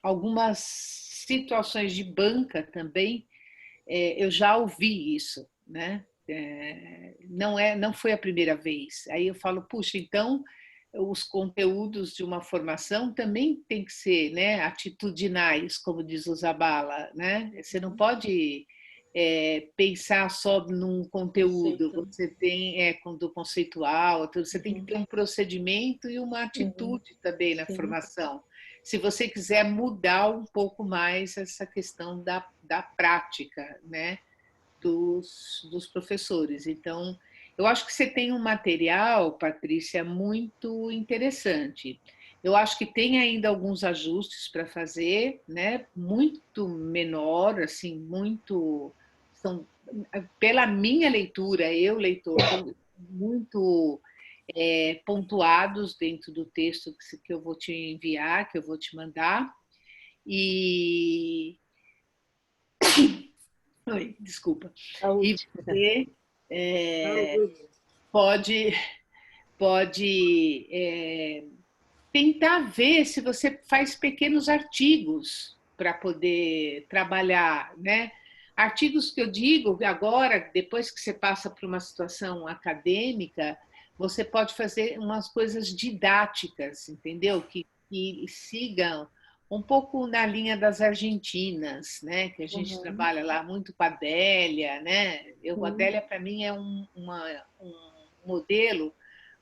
algumas situações de banca também eu já ouvi isso, né? Não foi a primeira vez. Aí eu falo, puxa, então os conteúdos de uma formação também tem que ser, né, atitudinais, como diz o Zabala, né? Você não pode pensar só num conteúdo, Conceito. você tem do conceitual, você tem que ter um procedimento e uma atitude também na Sim. formação. Se você quiser mudar um pouco mais essa questão da prática, né, dos professores. Então, eu acho que você tem um material, Patrícia, muito interessante. Eu acho que tem ainda alguns ajustes para fazer, né? Muito menor, assim, muito são pela minha leitura, eu leitor, muito pontuados dentro do texto que eu vou te enviar, que eu vou te mandar. E oi, desculpa. E você pode tentar ver se você faz pequenos artigos para poder trabalhar, né? Artigos que eu digo agora, depois que você passa por uma situação acadêmica, você pode fazer umas coisas didáticas, entendeu? Que sigam um pouco na linha das argentinas, né? Que a gente trabalha lá muito com a Adélia, né? A Adélia, para mim, é um modelo,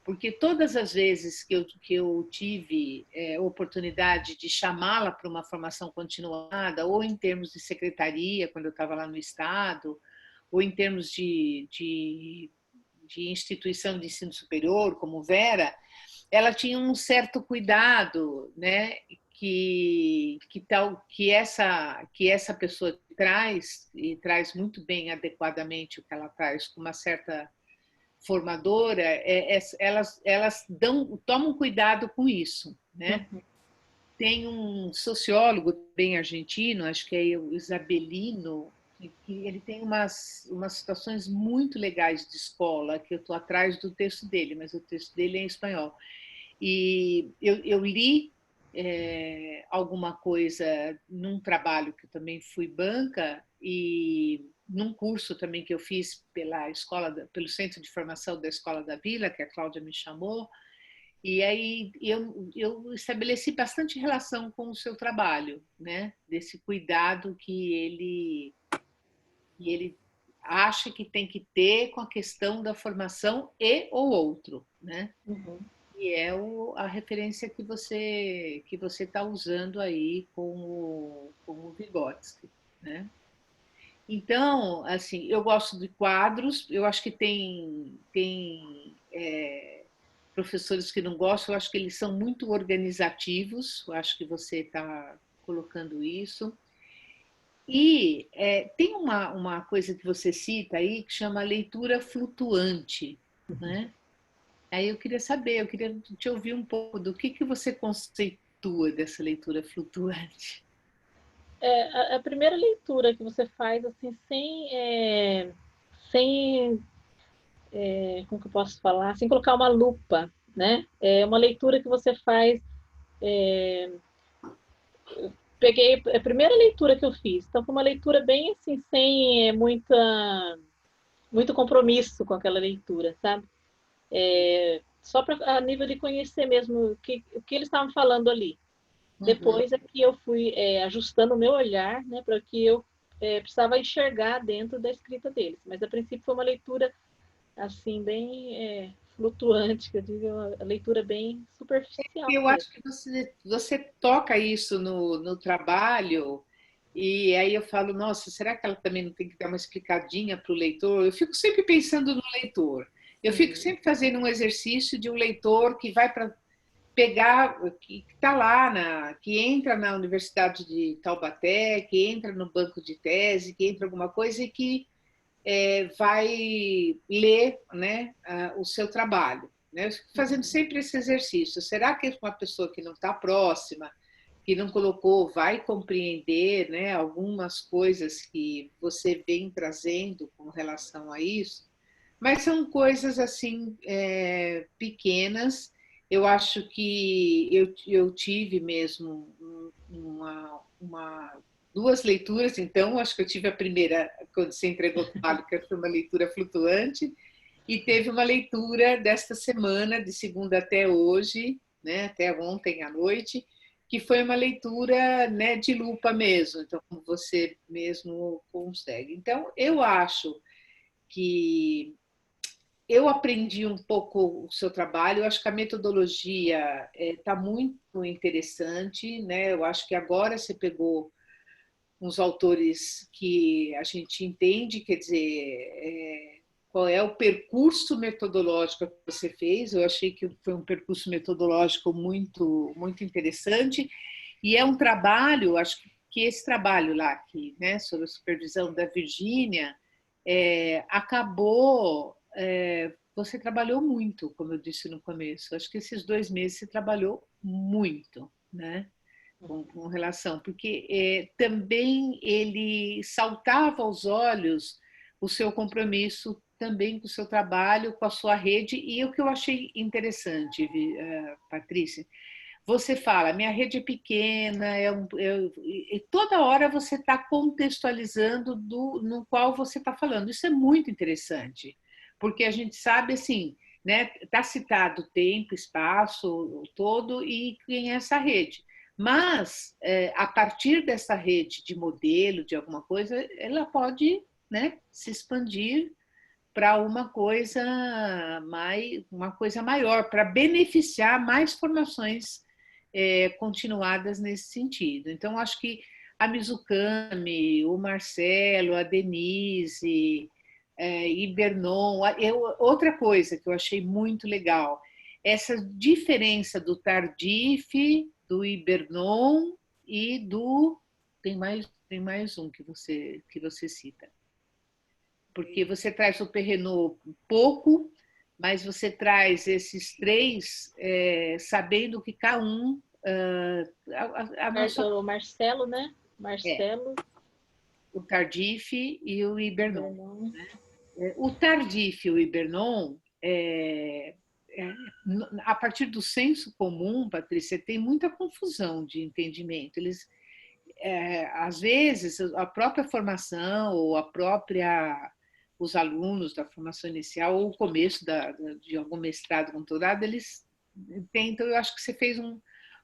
porque todas as vezes que eu tive oportunidade de chamá-la para uma formação continuada, ou em termos de secretaria, quando eu estava lá no Estado, ou em termos de instituição de ensino superior, como Vera, ela tinha um certo cuidado, né, que essa pessoa traz, e traz muito bem, adequadamente o que ela traz, com uma certa formadora, elas tomam cuidado com isso, né? Tem um sociólogo bem argentino, acho que é o Isabelino, que ele tem umas situações muito legais de escola, que eu estou atrás do texto dele, mas o texto dele é em espanhol. E eu li alguma coisa num trabalho que eu também fui banca, e num curso também que eu fiz pelo Centro de Formação da Escola da Vila, que a Cláudia me chamou, e aí eu estabeleci bastante relação com o seu trabalho, né? Desse cuidado que ele acha que tem que ter com a questão da formação e ou outro, né? E é a referência que você está usando aí com o Vygotsky, né? Então, assim, eu gosto de quadros. Eu acho que tem professores que não gostam. Eu acho que eles são muito organizativos. Eu acho que você está colocando isso. E tem uma coisa que você cita aí que chama leitura flutuante, né? Aí eu queria saber, eu queria te ouvir um pouco do que você conceitua dessa leitura flutuante. A primeira leitura que você faz assim sem como que eu posso falar, sem colocar uma lupa, né? É uma leitura que você faz. Peguei a primeira leitura que eu fiz, então foi uma leitura bem assim sem muito compromisso com aquela leitura, sabe? Só a nível de conhecer mesmo o que eles estavam falando ali. Depois é que eu fui ajustando o meu olhar, né, para que eu precisava enxergar dentro da escrita deles. Mas a princípio foi uma leitura assim bem flutuante, que eu digo, uma leitura bem superficial. Eu acho que você toca isso no trabalho, e aí eu falo, nossa, será que ela também não tem que dar uma explicadinha para o leitor? Eu fico sempre pensando no leitor. Eu fico sempre fazendo um exercício de um leitor que vai para pegar, que está lá, que entra na Universidade de Taubaté, que entra no banco de tese, que entra alguma coisa e que vai ler, né, o seu trabalho. Né? Fazendo sempre esse exercício. Será que uma pessoa que não está próxima, que não colocou, vai compreender, né, algumas coisas que você vem trazendo com relação a isso? Mas são coisas assim pequenas. Eu acho que eu tive mesmo duas leituras, então acho que eu tive a primeira quando você entregou o trabalho, que foi uma leitura flutuante, e teve uma leitura desta semana, de segunda até hoje, né, até ontem à noite, que foi uma leitura, né, de lupa mesmo, então como você mesmo consegue. Então eu acho que eu aprendi um pouco o seu trabalho, eu acho que a metodologia está muito interessante, né? Eu acho que agora você pegou uns autores que a gente entende, quer dizer, qual é o percurso metodológico que você fez. Eu achei que foi um percurso metodológico muito, muito interessante, e é um trabalho, acho que esse trabalho lá, aqui, né, sob a supervisão da Virgínia, acabou. Você trabalhou muito, como eu disse no começo. Acho que esses 2 meses você trabalhou muito, né? Com relação, porque também ele saltava aos olhos o seu compromisso também com o seu trabalho, com a sua rede, e o que eu achei interessante, Patrícia, você fala, minha rede é pequena, e toda hora você está contextualizando no qual você está falando. Isso é muito interessante, porque a gente sabe, assim, né, está citado tempo, espaço, todo, e quem é essa rede. Mas, a partir dessa rede de modelo, de alguma coisa, ela pode, né, se expandir para uma coisa maior, para beneficiar mais formações continuadas nesse sentido. Então, acho que a Mizukami, o Marcelo, a Denise, Ibernon. Outra coisa que eu achei muito legal, essa diferença do Tardif, do Ibernon e do... Tem mais um que você cita. Porque você traz o Perrenot pouco, mas você traz esses 3 sabendo que cada um... O Marcelo, né? Marcelo. O Tardif e o Ibernon. Né? O Tardif e o Ibernon, a partir do senso comum, Patrícia, tem muita confusão de entendimento. Eles, às vezes, a própria formação ou os alunos da formação inicial ou o começo de algum mestrado, doutorado, eles tentam, eu acho que você fez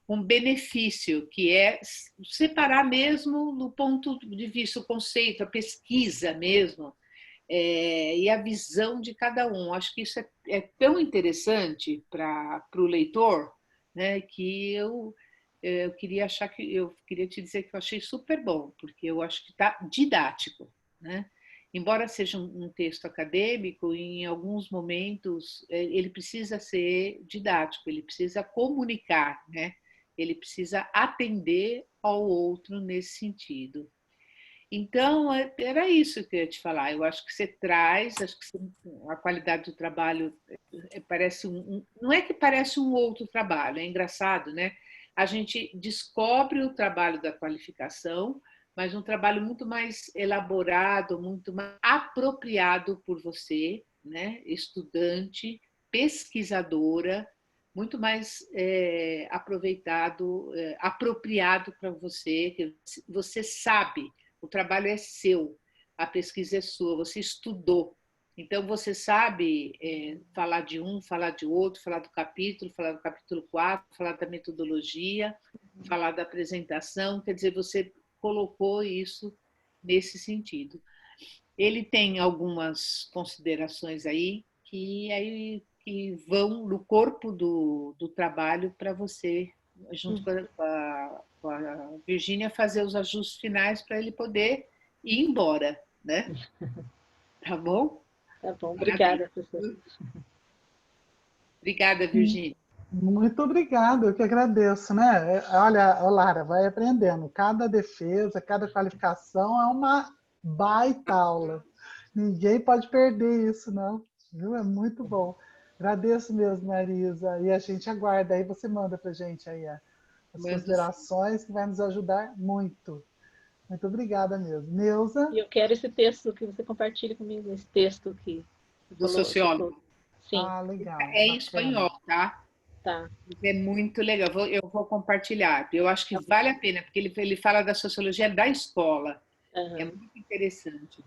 um benefício, que é separar mesmo no ponto de vista, o conceito, a pesquisa mesmo, e a visão de cada um. Acho que isso é tão interessante para o leitor, né, que eu queria te dizer que eu achei super bom, porque eu acho que está didático, né? Embora seja um texto acadêmico, em alguns momentos ele precisa ser didático, ele precisa comunicar, né? Ele precisa atender ao outro nesse sentido. Então, era isso que eu ia te falar. Eu acho que você traz, acho que a qualidade do trabalho parece não é que parece um outro trabalho, é engraçado, né? A gente descobre o trabalho da qualificação, mas um trabalho muito mais elaborado, muito mais apropriado por você, né? Estudante, pesquisadora, muito mais apropriado para você, que você sabe, o trabalho é seu, a pesquisa é sua, você estudou. Então, você sabe falar de um, falar de outro, falar do capítulo 4, falar da metodologia, falar da apresentação, quer dizer, você colocou isso nesse sentido. Ele tem algumas considerações aí que vão no corpo do trabalho para você, junto com a Virgínia, fazer os ajustes finais para ele poder ir embora, né? Tá bom? Tá bom, obrigada, professora. Obrigada, Virgínia. Muito obrigada, eu que agradeço, né? Olha, Lara, vai aprendendo. Cada defesa, cada qualificação é uma baita aula. Ninguém pode perder isso, não. Viu? É muito bom. Agradeço mesmo, Marisa. E a gente aguarda. Aí você manda para a gente aí as considerações, que vai nos ajudar muito. Muito obrigada mesmo. Neuza? E eu quero esse texto que você compartilhe comigo, esse texto que do sociólogo. Sim. Ah, legal. É em espanhol, tá? Tá. É muito legal. Eu vou compartilhar. Eu acho que vale a pena, porque ele fala da sociologia da escola. Uhum. É muito interessante.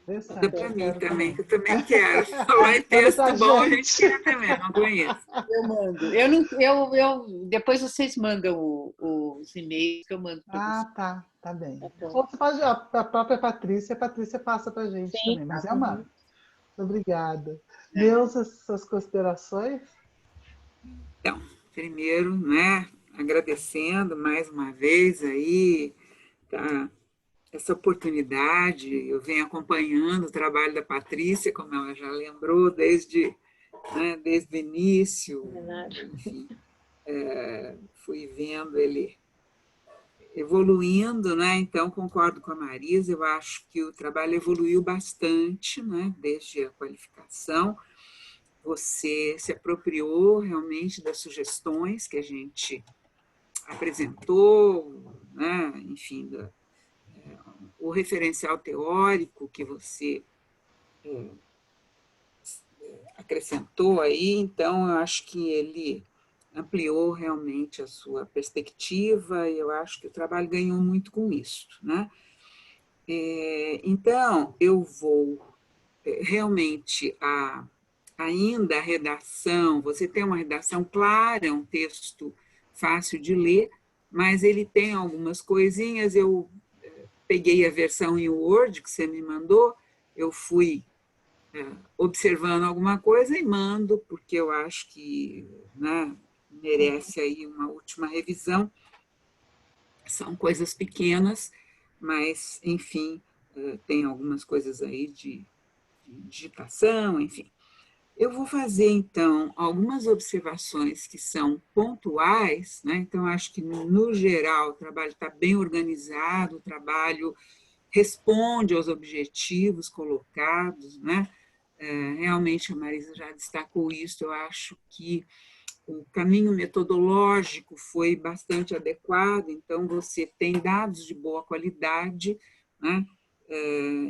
Manda para mim também, que eu também quero. Falar em texto bom, a gente quer também, não conheço. Eu mando. Depois vocês mandam os e-mails que eu mando para vocês. Ah, tá bem. Tá Ou você pode, a própria Patrícia passa para a gente Sim, também, mas tá. eu mando. Obrigada. Neuza, suas considerações? Então, primeiro, né, agradecendo mais uma vez aí, tá, essa oportunidade. Eu venho acompanhando o trabalho da Patrícia, como ela já lembrou, desde o início. Enfim, fui vendo ele evoluindo, né? Então, concordo com a Marisa, eu acho que o trabalho evoluiu bastante, né? Desde a qualificação. Você se apropriou realmente das sugestões que a gente apresentou, né? Enfim, o referencial teórico que você acrescentou aí, então eu acho que ele ampliou realmente a sua perspectiva e eu acho que o trabalho ganhou muito com isso, né? Então, eu vou realmente ainda a redação, você tem uma redação clara, é um texto fácil de ler, mas ele tem algumas coisinhas, eu peguei a versão em Word que você me mandou, eu fui observando alguma coisa e mando, porque eu acho que, né, merece aí uma última revisão. São coisas pequenas, mas, enfim, tem algumas coisas aí de digitação, enfim. Eu vou fazer, então, algumas observações que são pontuais, né? Então, acho que, no geral, o trabalho está bem organizado, o trabalho responde aos objetivos colocados, né? Realmente, a Marisa já destacou isso, eu acho que o caminho metodológico foi bastante adequado, então, você tem dados de boa qualidade, né?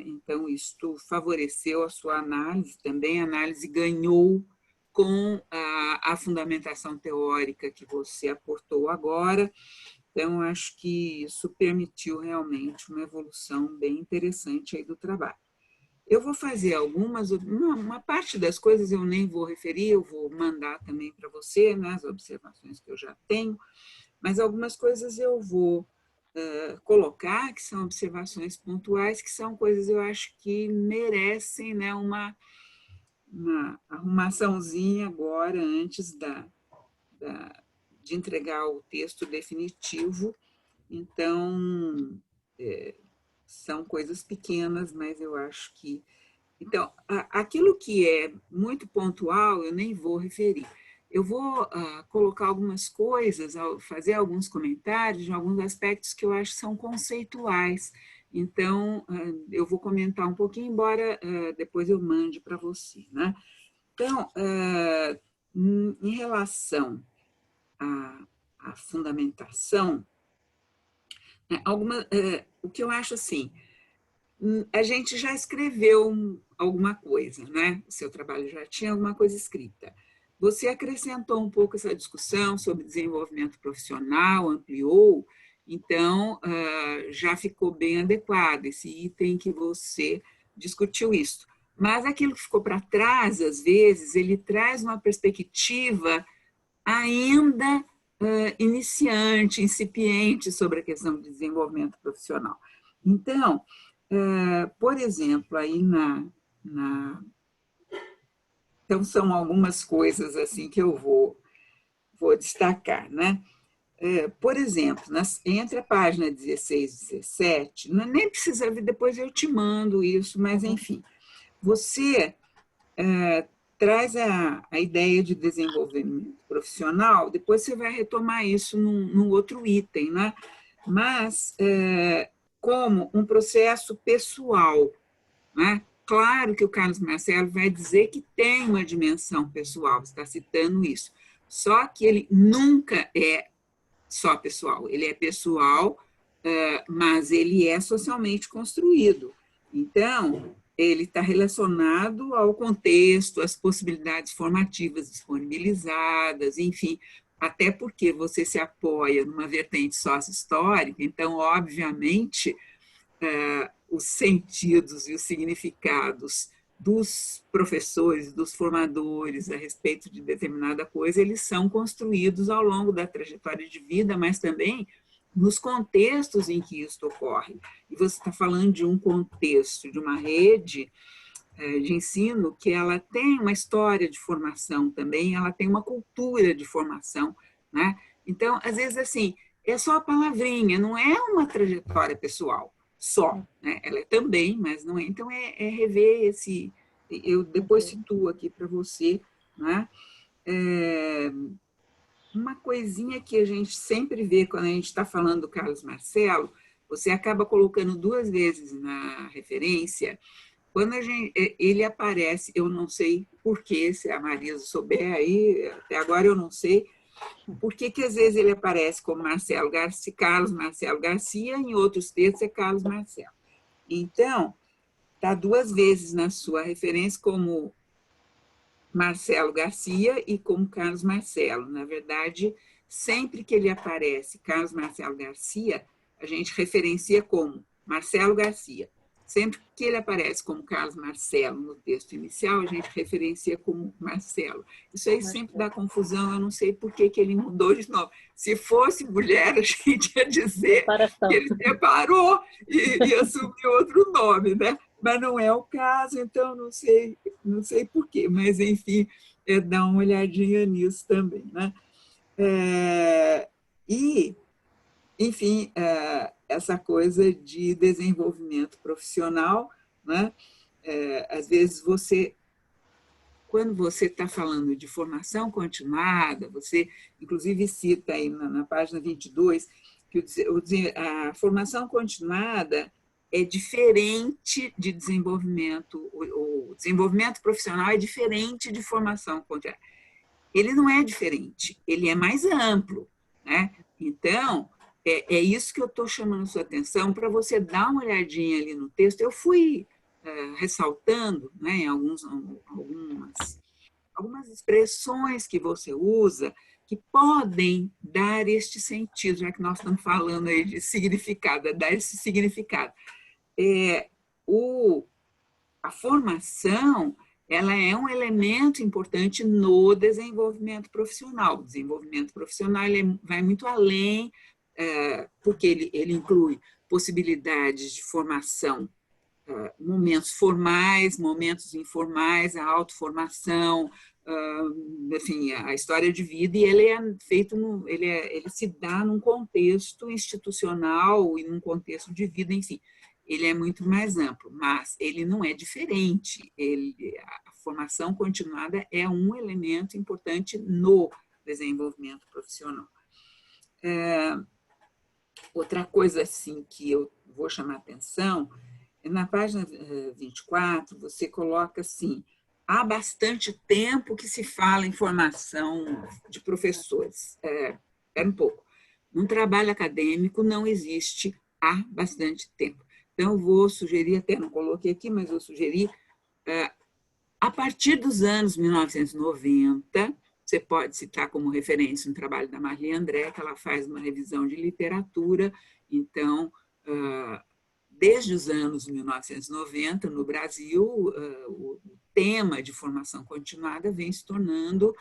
Então, isto favoreceu a sua análise também, a análise ganhou com a fundamentação teórica que você aportou agora, então, acho que isso permitiu realmente uma evolução bem interessante aí do trabalho. Eu vou fazer uma parte das coisas eu nem vou referir, eu vou mandar também para você, né, as observações que eu já tenho, mas algumas coisas eu vou colocar, que são observações pontuais, que são coisas eu acho que merecem, né, uma arrumaçãozinha agora, antes de entregar o texto definitivo. Então, são coisas pequenas, mas eu acho que... Então, aquilo que é muito pontual, eu nem vou referir. Eu vou colocar algumas coisas, fazer alguns comentários de alguns aspectos que eu acho que são conceituais. Então, eu vou comentar um pouquinho, embora depois eu mande para você, né? Então, em relação à fundamentação, o que eu acho assim, a gente já escreveu alguma coisa, né? O seu trabalho já tinha alguma coisa escrita. Você acrescentou um pouco essa discussão sobre desenvolvimento profissional, ampliou, então já ficou bem adequado esse item que você discutiu isso. Mas aquilo que ficou para trás, às vezes, ele traz uma perspectiva ainda iniciante, incipiente sobre a questão de desenvolvimento profissional. Então, por exemplo, aí então, são algumas coisas assim que eu vou destacar, né? Por exemplo, entre a página 16 e 17, nem precisa ver, depois eu te mando isso, mas, enfim, você traz a ideia de desenvolvimento profissional, depois você vai retomar isso num outro item, né? Mas como um processo pessoal, né? Claro que o Carlos Marcelo vai dizer que tem uma dimensão pessoal, você está citando isso, só que ele nunca é só pessoal, ele é pessoal, mas ele é socialmente construído. Então, ele está relacionado ao contexto, às possibilidades formativas disponibilizadas, enfim, até porque você se apoia numa vertente sócio-histórica, então, obviamente, os sentidos e os significados dos professores, dos formadores a respeito de determinada coisa, eles são construídos ao longo da trajetória de vida, mas também nos contextos em que isso ocorre. E você está falando de um contexto, de uma rede de ensino que ela tem uma história de formação também, ela tem uma cultura de formação, né? Então, às vezes, assim, é só a palavrinha, não é uma trajetória pessoal só, né? Ela é também, mas não é. Então, é rever esse... Eu depois situo aqui para você, né? Uma coisinha que a gente sempre vê quando a gente está falando do Carlos Marcelo, você acaba colocando 2 vezes na referência, quando ele aparece, eu não sei por que, se a Marisa souber aí, até agora eu não sei, por que às vezes ele aparece como Carlos Marcelo Garcia, em outros textos é Carlos Marcelo. Então, está 2 vezes na sua referência como Marcelo Garcia e como Carlos Marcelo. Na verdade, sempre que ele aparece Carlos Marcelo Garcia, a gente referencia como Marcelo Garcia. Sempre que ele aparece como Carlos Marcelo no texto inicial, a gente referencia como Marcelo. Isso aí sempre dá confusão, eu não sei por que ele mudou de nome. Se fosse mulher, a gente ia dizer que ele separou e assumiu outro nome, né? Mas não é o caso, então não sei por quê. Mas, enfim, dá uma olhadinha nisso também, né? Enfim, essa coisa de desenvolvimento profissional, né? Às vezes quando você está falando de formação continuada, você inclusive cita aí na página 22 que a formação continuada é diferente de desenvolvimento, o desenvolvimento profissional é diferente de formação continuada. Ele não é diferente, ele é mais amplo, né? Então, é isso que eu estou chamando a sua atenção, para você dar uma olhadinha ali no texto. Eu fui ressaltando, né, algumas expressões que você usa que podem dar este sentido, já que nós estamos falando aí de significado, dar esse significado. A formação, ela é um elemento importante no desenvolvimento profissional. O desenvolvimento profissional ele vai muito além, porque ele inclui possibilidades de formação, momentos formais, momentos informais, a autoformação, enfim, a história de vida, e ele é feito, ele se dá num contexto institucional e num contexto de vida, enfim. Ele é muito mais amplo, mas ele não é diferente. A formação continuada é um elemento importante no desenvolvimento profissional. Outra coisa assim que eu vou chamar a atenção, na página 24, você coloca assim, há bastante tempo que se fala em formação de professores. Espera um pouco. Um trabalho acadêmico não existe há bastante tempo. Então, eu vou sugerir, até não coloquei aqui, mas vou sugerir, a partir dos anos 1990, você pode citar como referência um trabalho da Marli André, que ela faz uma revisão de literatura. Então, desde os anos 1990, no Brasil, o tema de formação continuada vem se tornando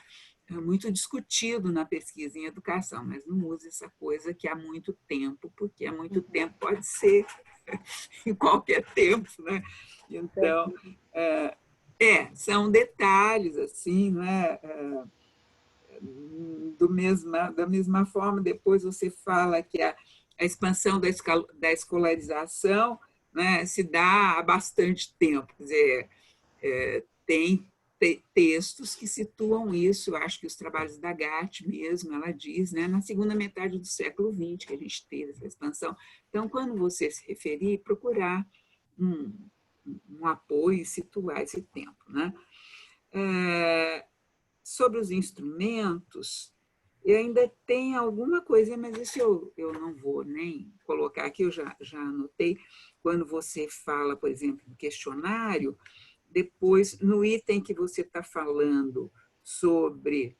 muito discutido na pesquisa em educação, mas não use essa coisa que há muito tempo, porque há muito tempo pode ser em qualquer tempo, né? Então, são detalhes, assim, né? Da mesma forma, depois você fala que a expansão da escolarização, né, se dá há bastante tempo, quer dizer, tem textos que situam isso. Eu acho que os trabalhos da Gatti mesmo, ela diz, né, na segunda metade do século XX, que a gente teve essa expansão. Então, quando você se referir, procurar um apoio e situar esse tempo, né? Sobre os instrumentos, eu ainda tenho alguma coisa, mas isso eu não vou nem colocar aqui, eu já anotei. Quando você fala, por exemplo, do questionário, depois, no item que você está falando sobre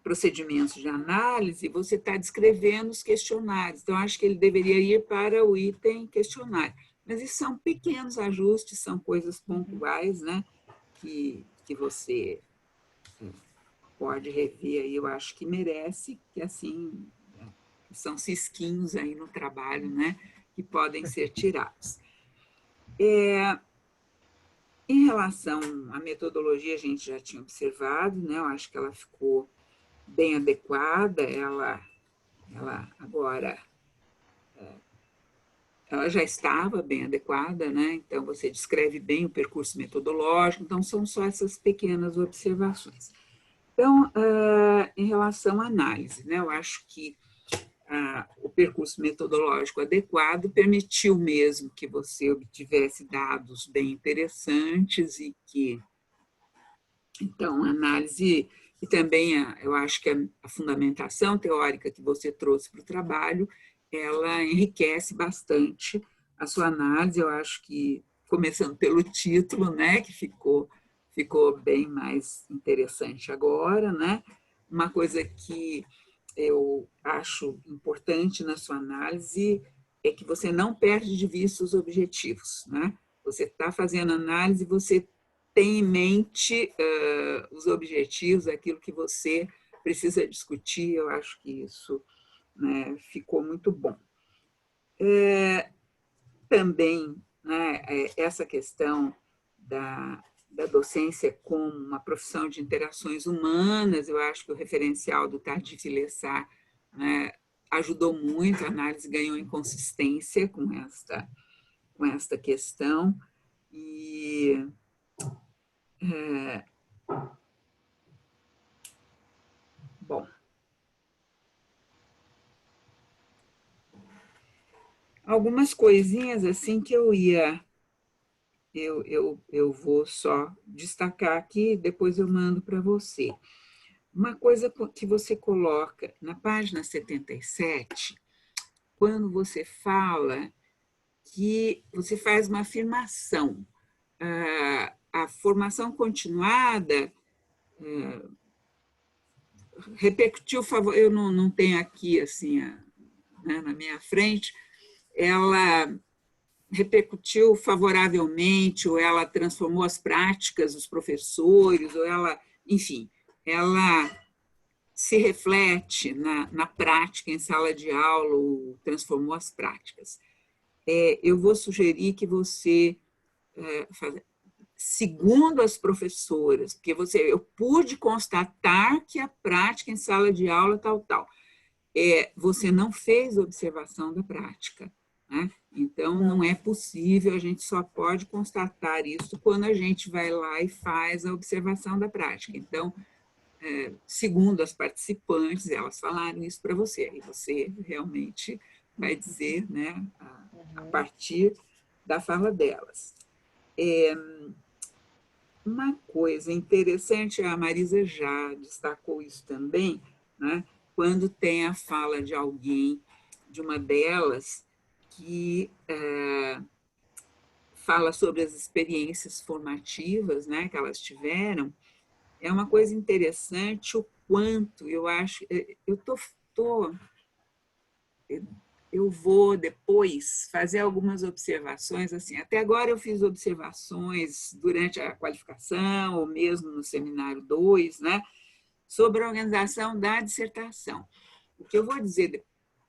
procedimentos de análise, você está descrevendo os questionários. Então, acho que ele deveria ir para o item questionário. Mas isso são pequenos ajustes, são coisas pontuais, né, que você pode rever aí. Eu acho que merece, que assim, são cisquinhos aí no trabalho, né, que podem ser tirados. Em relação à metodologia, a gente já tinha observado, né, eu acho que ela ficou bem adequada, ela agora ela já estava bem adequada, né? Então você descreve bem o percurso metodológico, então são só essas pequenas observações. Então, em relação à análise, né, eu acho que o percurso metodológico adequado permitiu mesmo que você obtivesse dados bem interessantes e que, então, a análise e também eu acho que a fundamentação teórica que você trouxe para o trabalho, ela enriquece bastante a sua análise. Eu acho que, começando pelo título, né, que ficou bem mais interessante agora, né? Uma coisa que eu acho importante na sua análise é que você não perde de vista os objetivos, né? Você está fazendo análise, você tem em mente os objetivos, aquilo que você precisa discutir. Eu acho que isso, né, ficou muito bom. Também, né, essa questão da docência como uma profissão de interações humanas, eu acho que o referencial do Tardif Lessard, né, ajudou muito, a análise ganhou em consistência com esta questão. E bom, algumas coisinhas assim que eu vou só destacar aqui, depois eu mando para você. Uma coisa que você coloca na página 77, quando você fala que você faz uma afirmação, a formação continuada repercutiu, eu não tenho aqui assim, né, na minha frente, ela repercutiu favoravelmente, ou ela transformou as práticas dos professores, ou ela, enfim, ela se reflete na prática em sala de aula, ou transformou as práticas. Eu vou sugerir que você, segundo as professoras, porque eu pude constatar que a prática em sala de aula tal, você não fez observação da prática, né? Então, não é possível, a gente só pode constatar isso quando a gente vai lá e faz a observação da prática. Então, segundo as participantes, elas falaram isso para você, e você realmente vai dizer, né, a partir da fala delas. Uma coisa interessante, a Marisa já destacou isso também, né, quando tem a fala de alguém, de uma delas, que fala sobre as experiências formativas, né, que elas tiveram. É uma coisa interessante o quanto eu acho. Eu vou depois fazer algumas observações. Assim, até agora eu fiz observações durante a qualificação, ou mesmo no seminário 2, né, sobre a organização da dissertação. O que eu vou dizer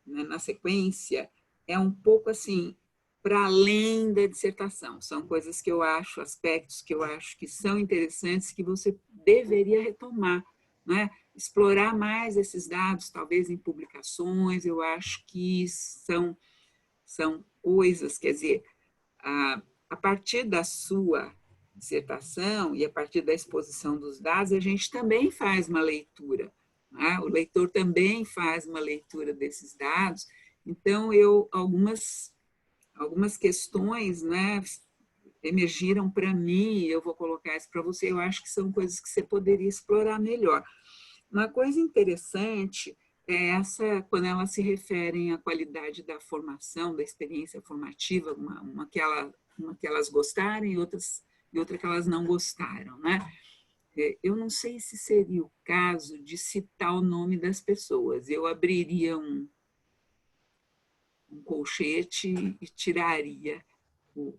na sequência é um pouco assim, para além da dissertação. São coisas que eu acho, aspectos que eu acho que são interessantes, que você deveria retomar, né? Explorar mais esses dados, talvez em publicações. Eu acho que são coisas, quer dizer, a partir da sua dissertação e a partir da exposição dos dados, a gente também faz uma leitura, né? O leitor também faz uma leitura desses dados. Então, algumas questões, né, emergiram para mim, eu vou colocar isso para você, eu acho que são coisas que você poderia explorar melhor. Uma coisa interessante é essa, quando elas se referem à qualidade da formação, da experiência formativa, uma que elas gostaram e outra que elas não gostaram, né? Eu não sei se seria o caso de citar o nome das pessoas. Eu abriria um colchete e tiraria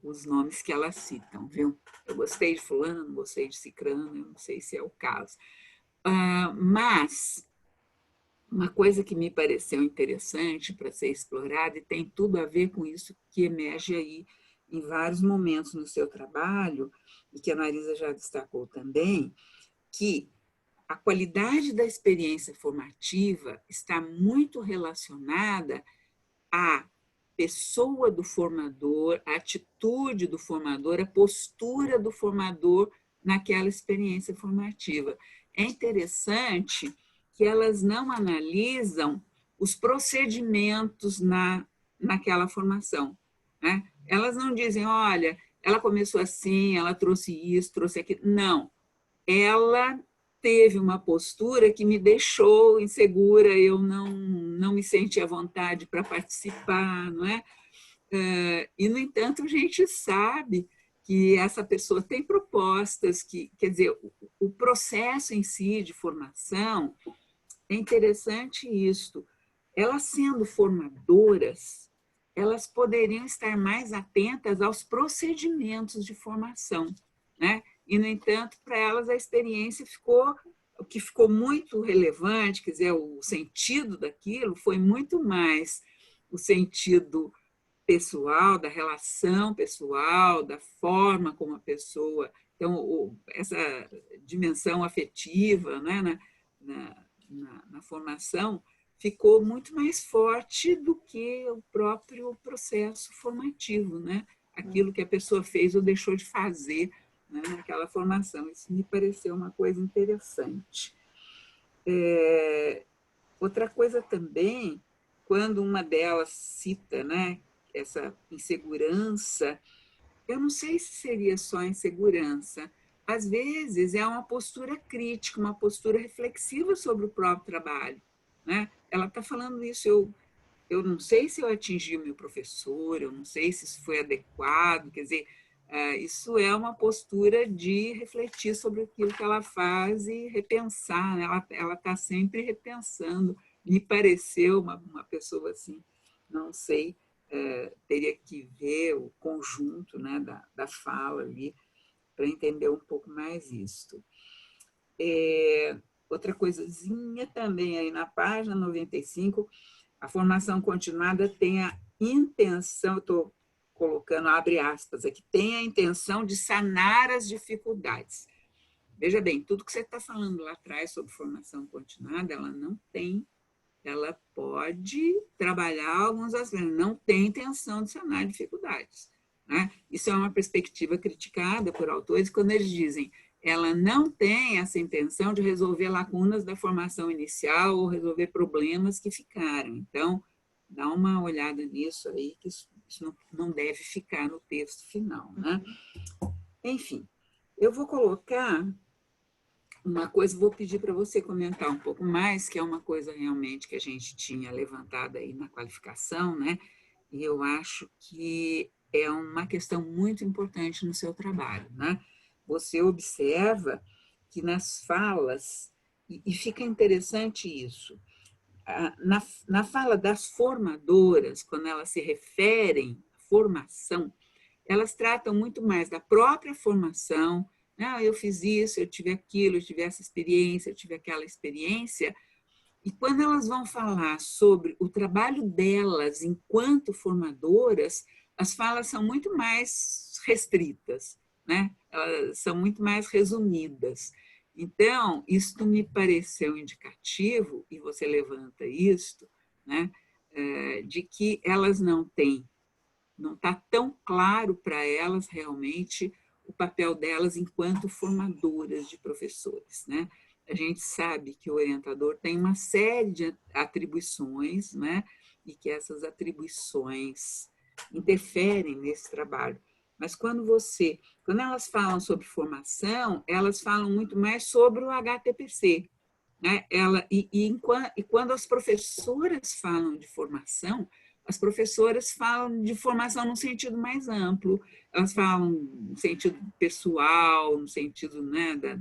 os nomes que elas citam, viu? Eu gostei de fulano, não gostei de cicrano, eu não sei se é o caso. Mas uma coisa que me pareceu interessante para ser explorada, e tem tudo a ver com isso que emerge aí em vários momentos no seu trabalho, e que a Marisa já destacou também, que a qualidade da experiência formativa está muito relacionada à pessoa do formador, a atitude do formador, a postura do formador naquela experiência formativa. É interessante que elas não analisam os procedimentos naquela formação, né? Elas não dizem, olha, ela começou assim, ela trouxe isso, trouxe aquilo. Não, ela teve uma postura que me deixou insegura, eu não me senti à vontade para participar, não é? E, no entanto, a gente sabe que essa pessoa tem propostas, quer dizer, o processo em si de formação, é interessante isto, elas sendo formadoras, elas poderiam estar mais atentas aos procedimentos de formação, né? E, no entanto, para elas a experiência o que ficou muito relevante, quer dizer, o sentido daquilo foi muito mais o sentido pessoal, da relação pessoal, da forma como a pessoa... Então, essa dimensão afetiva, né, na formação ficou muito mais forte do que o próprio processo formativo, né? Aquilo que a pessoa fez ou deixou de fazer, né, naquela formação. Isso me pareceu uma coisa interessante. Outra coisa também, quando uma delas cita, né, essa insegurança, eu não sei se seria só insegurança. Às vezes é uma postura crítica, uma postura reflexiva sobre o próprio trabalho, né? Ela está falando isso, eu não sei se eu atingi o meu professor, eu não sei se isso foi adequado, quer dizer, isso é uma postura de refletir sobre aquilo que ela faz e repensar, né? Ela está sempre repensando. Me pareceu uma pessoa assim, não sei, teria que ver o conjunto, né, da fala ali para entender um pouco mais isto. Outra coisinha também aí na página 95, a formação continuada tem a intenção, estou colocando, abre aspas aqui, tem a intenção de sanar as dificuldades. Veja bem, tudo que você está falando lá atrás sobre formação continuada, ela não tem, ela pode trabalhar alguns aspectos, não tem intenção de sanar dificuldades, né? Isso é uma perspectiva criticada por autores quando eles dizem ela não tem essa intenção de resolver lacunas da formação inicial ou resolver problemas que ficaram. Então, dá uma olhada nisso aí, que isso não deve ficar no texto final, né? Enfim, eu vou colocar uma coisa, vou pedir para você comentar um pouco mais, que é uma coisa realmente que a gente tinha levantado aí na qualificação, né? E eu acho que é uma questão muito importante no seu trabalho, né? Você observa que nas falas, e fica interessante isso, na fala das formadoras, quando elas se referem à formação, elas tratam muito mais da própria formação. Ah, eu fiz isso, eu tive aquilo, eu tive essa experiência, eu tive aquela experiência. E quando elas vão falar sobre o trabalho delas enquanto formadoras, as falas são muito mais restritas, né? Elas são muito mais resumidas. Então, isto me pareceu indicativo, e você levanta isto, né, de que elas não têm não está tão claro para elas realmente o papel delas enquanto formadoras de professores, né? A gente sabe que o orientador tem uma série de atribuições, né? E que essas atribuições interferem nesse trabalho. Mas quando elas falam sobre formação, elas falam muito mais sobre o HTPC, né? E quando as professoras falam de formação, as professoras falam de formação no sentido mais amplo, elas falam no sentido pessoal, no sentido, né, da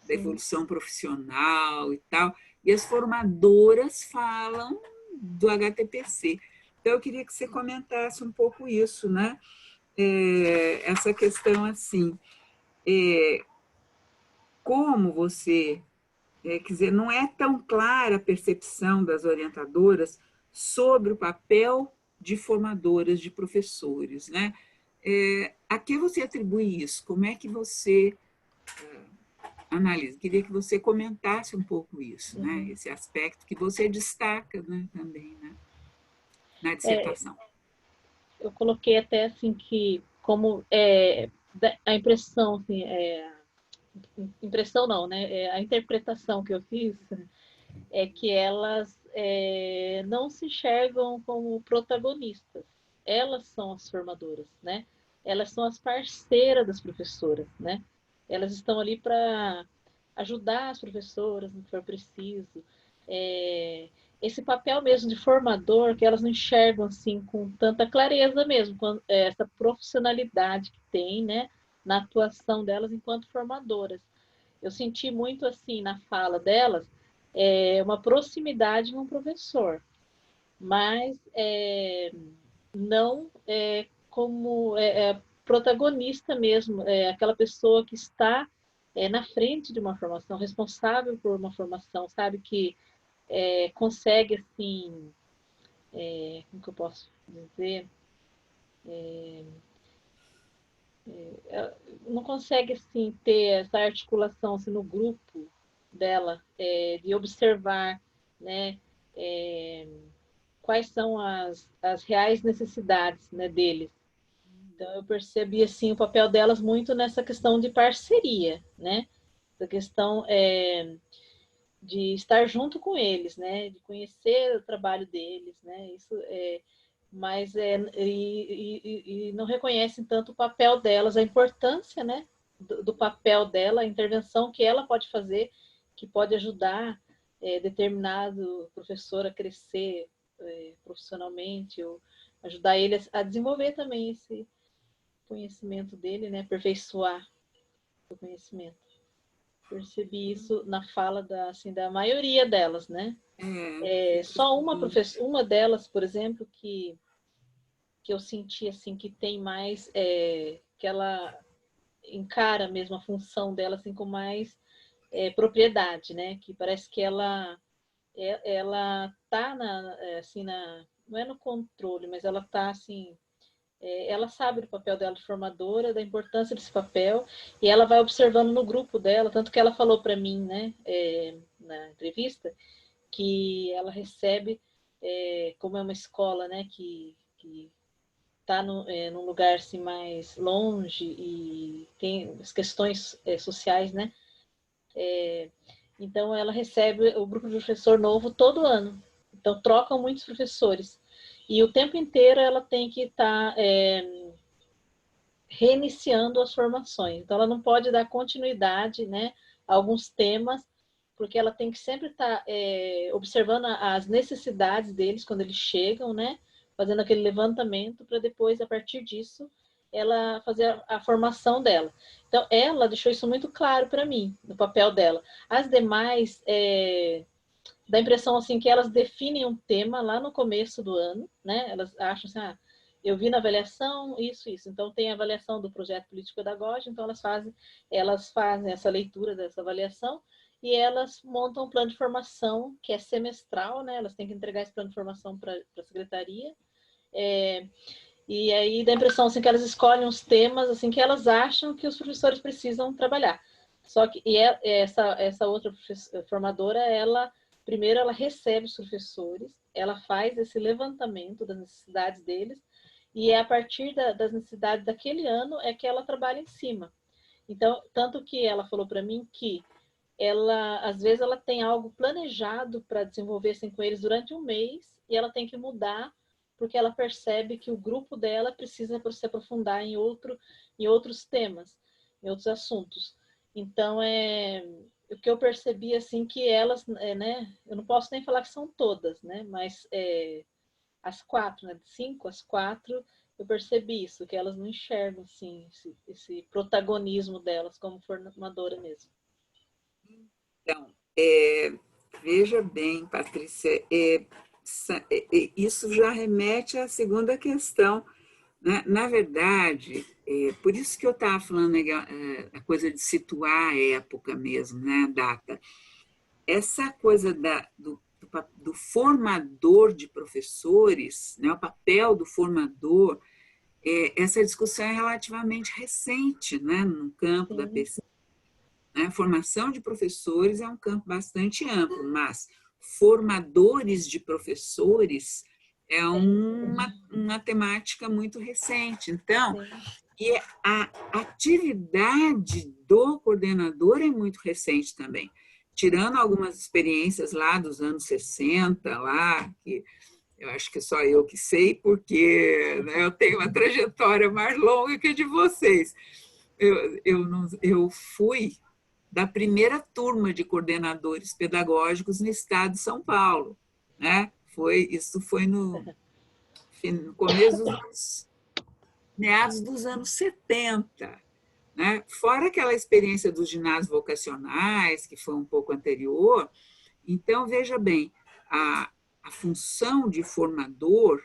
evolução profissional e tal, e as formadoras falam do HTPC. Então, eu queria que você comentasse um pouco isso, né? Essa questão assim, como você, quer dizer, não é tão clara a percepção das orientadoras sobre o papel de formadoras de professores, né? A que você atribui isso? Como é que você analisa? Queria que você comentasse um pouco isso, né? Esse aspecto que você destaca, né, também, né, na dissertação. Eu coloquei até assim que como a impressão, assim, impressão não, né? A interpretação que eu fiz é que elas não se enxergam como protagonistas. Elas são as formadoras, né? Elas são as parceiras das professoras, né? Elas estão ali para ajudar as professoras no que for preciso. Esse papel mesmo de formador, que elas não enxergam assim com tanta clareza mesmo, essa profissionalidade que tem, né, na atuação delas enquanto formadoras. Eu senti muito assim na fala delas uma proximidade com o professor, mas não como protagonista mesmo, aquela pessoa que está na frente de uma formação, responsável por uma formação, sabe, que consegue, assim, como que eu posso dizer, não consegue, assim, ter essa articulação assim, no grupo dela, de observar, né, quais são as reais necessidades, né, deles. Então, eu percebi, assim, o papel delas muito nessa questão de parceria, né, essa questão de estar junto com eles, né, de conhecer o trabalho deles, né, isso mas e não reconhecem tanto o papel delas, a importância, né, do papel dela, a intervenção que ela pode fazer, que pode ajudar determinado professor a crescer profissionalmente, ou ajudar ele a desenvolver também esse conhecimento dele, né, aperfeiçoar o conhecimento. Percebi isso na fala da maioria delas, né? Só uma delas, por exemplo, que eu senti assim que tem mais, que ela encara mesmo a função dela assim com mais propriedade, né? Que parece que ela tá assim não é no controle, mas ela tá assim, ela sabe do papel dela de formadora, da importância desse papel, e ela vai observando no grupo dela, tanto que ela falou para mim, né, na entrevista, que ela recebe, como é uma escola, né, que está num lugar assim, mais longe e tem as questões sociais, né, então ela recebe o grupo de professor novo todo ano, então trocam muitos professores, e o tempo inteiro ela tem que estar reiniciando as formações. Então, ela não pode dar continuidade, né, a alguns temas, porque ela tem que sempre estar observando as necessidades deles quando eles chegam, né, fazendo aquele levantamento para depois, a partir disso, ela fazer a formação dela. Então, ela deixou isso muito claro para mim, no papel dela. As demais, dá a impressão assim, que elas definem um tema lá no começo do ano, né, elas acham assim, eu vi na avaliação isso. Então, tem a avaliação do projeto político-pedagógico, então elas fazem essa leitura dessa avaliação e elas montam um plano de formação que é semestral, né? Elas têm que entregar esse plano de formação para a secretaria. E aí dá a impressão assim, que elas escolhem os temas assim, que elas acham que os professores precisam trabalhar. Só que essa outra formadora, primeiro ela recebe os professores, ela faz esse levantamento das necessidades deles, e é a partir das necessidades daquele ano é que ela trabalha em cima. Então, tanto que ela falou para mim que ela, às vezes, ela tem algo planejado para desenvolver assim, com eles durante um mês e ela tem que mudar porque ela percebe que o grupo dela precisa se aprofundar em outros temas, em outros assuntos. Então, o que eu percebi assim que elas, né, eu não posso nem falar que são todas, né, mas as 4, né, de 5 às 4, eu percebi isso, que elas não enxergam assim, esse protagonismo delas como formadora mesmo. Então, veja bem, Patrícia, isso já remete à segunda questão. Na verdade, por isso que eu estava falando a coisa de situar a época mesmo, né, a data. Essa coisa do formador de professores, né, o papel do formador, essa discussão é relativamente recente, né, no campo da pesquisa. A formação de professores é um campo bastante amplo, mas formadores de professores é uma temática muito recente. Então, e a atividade do coordenador é muito recente também, tirando algumas experiências lá dos anos 60, lá, que eu acho que só eu que sei, porque, né, eu tenho uma trajetória mais longa que a de vocês. Eu fui da primeira turma de coordenadores pedagógicos no estado de São Paulo, né? Isso foi no começo meados dos anos 70, né? Fora aquela experiência dos ginásios vocacionais, que foi um pouco anterior. Então, veja bem, a função de formador,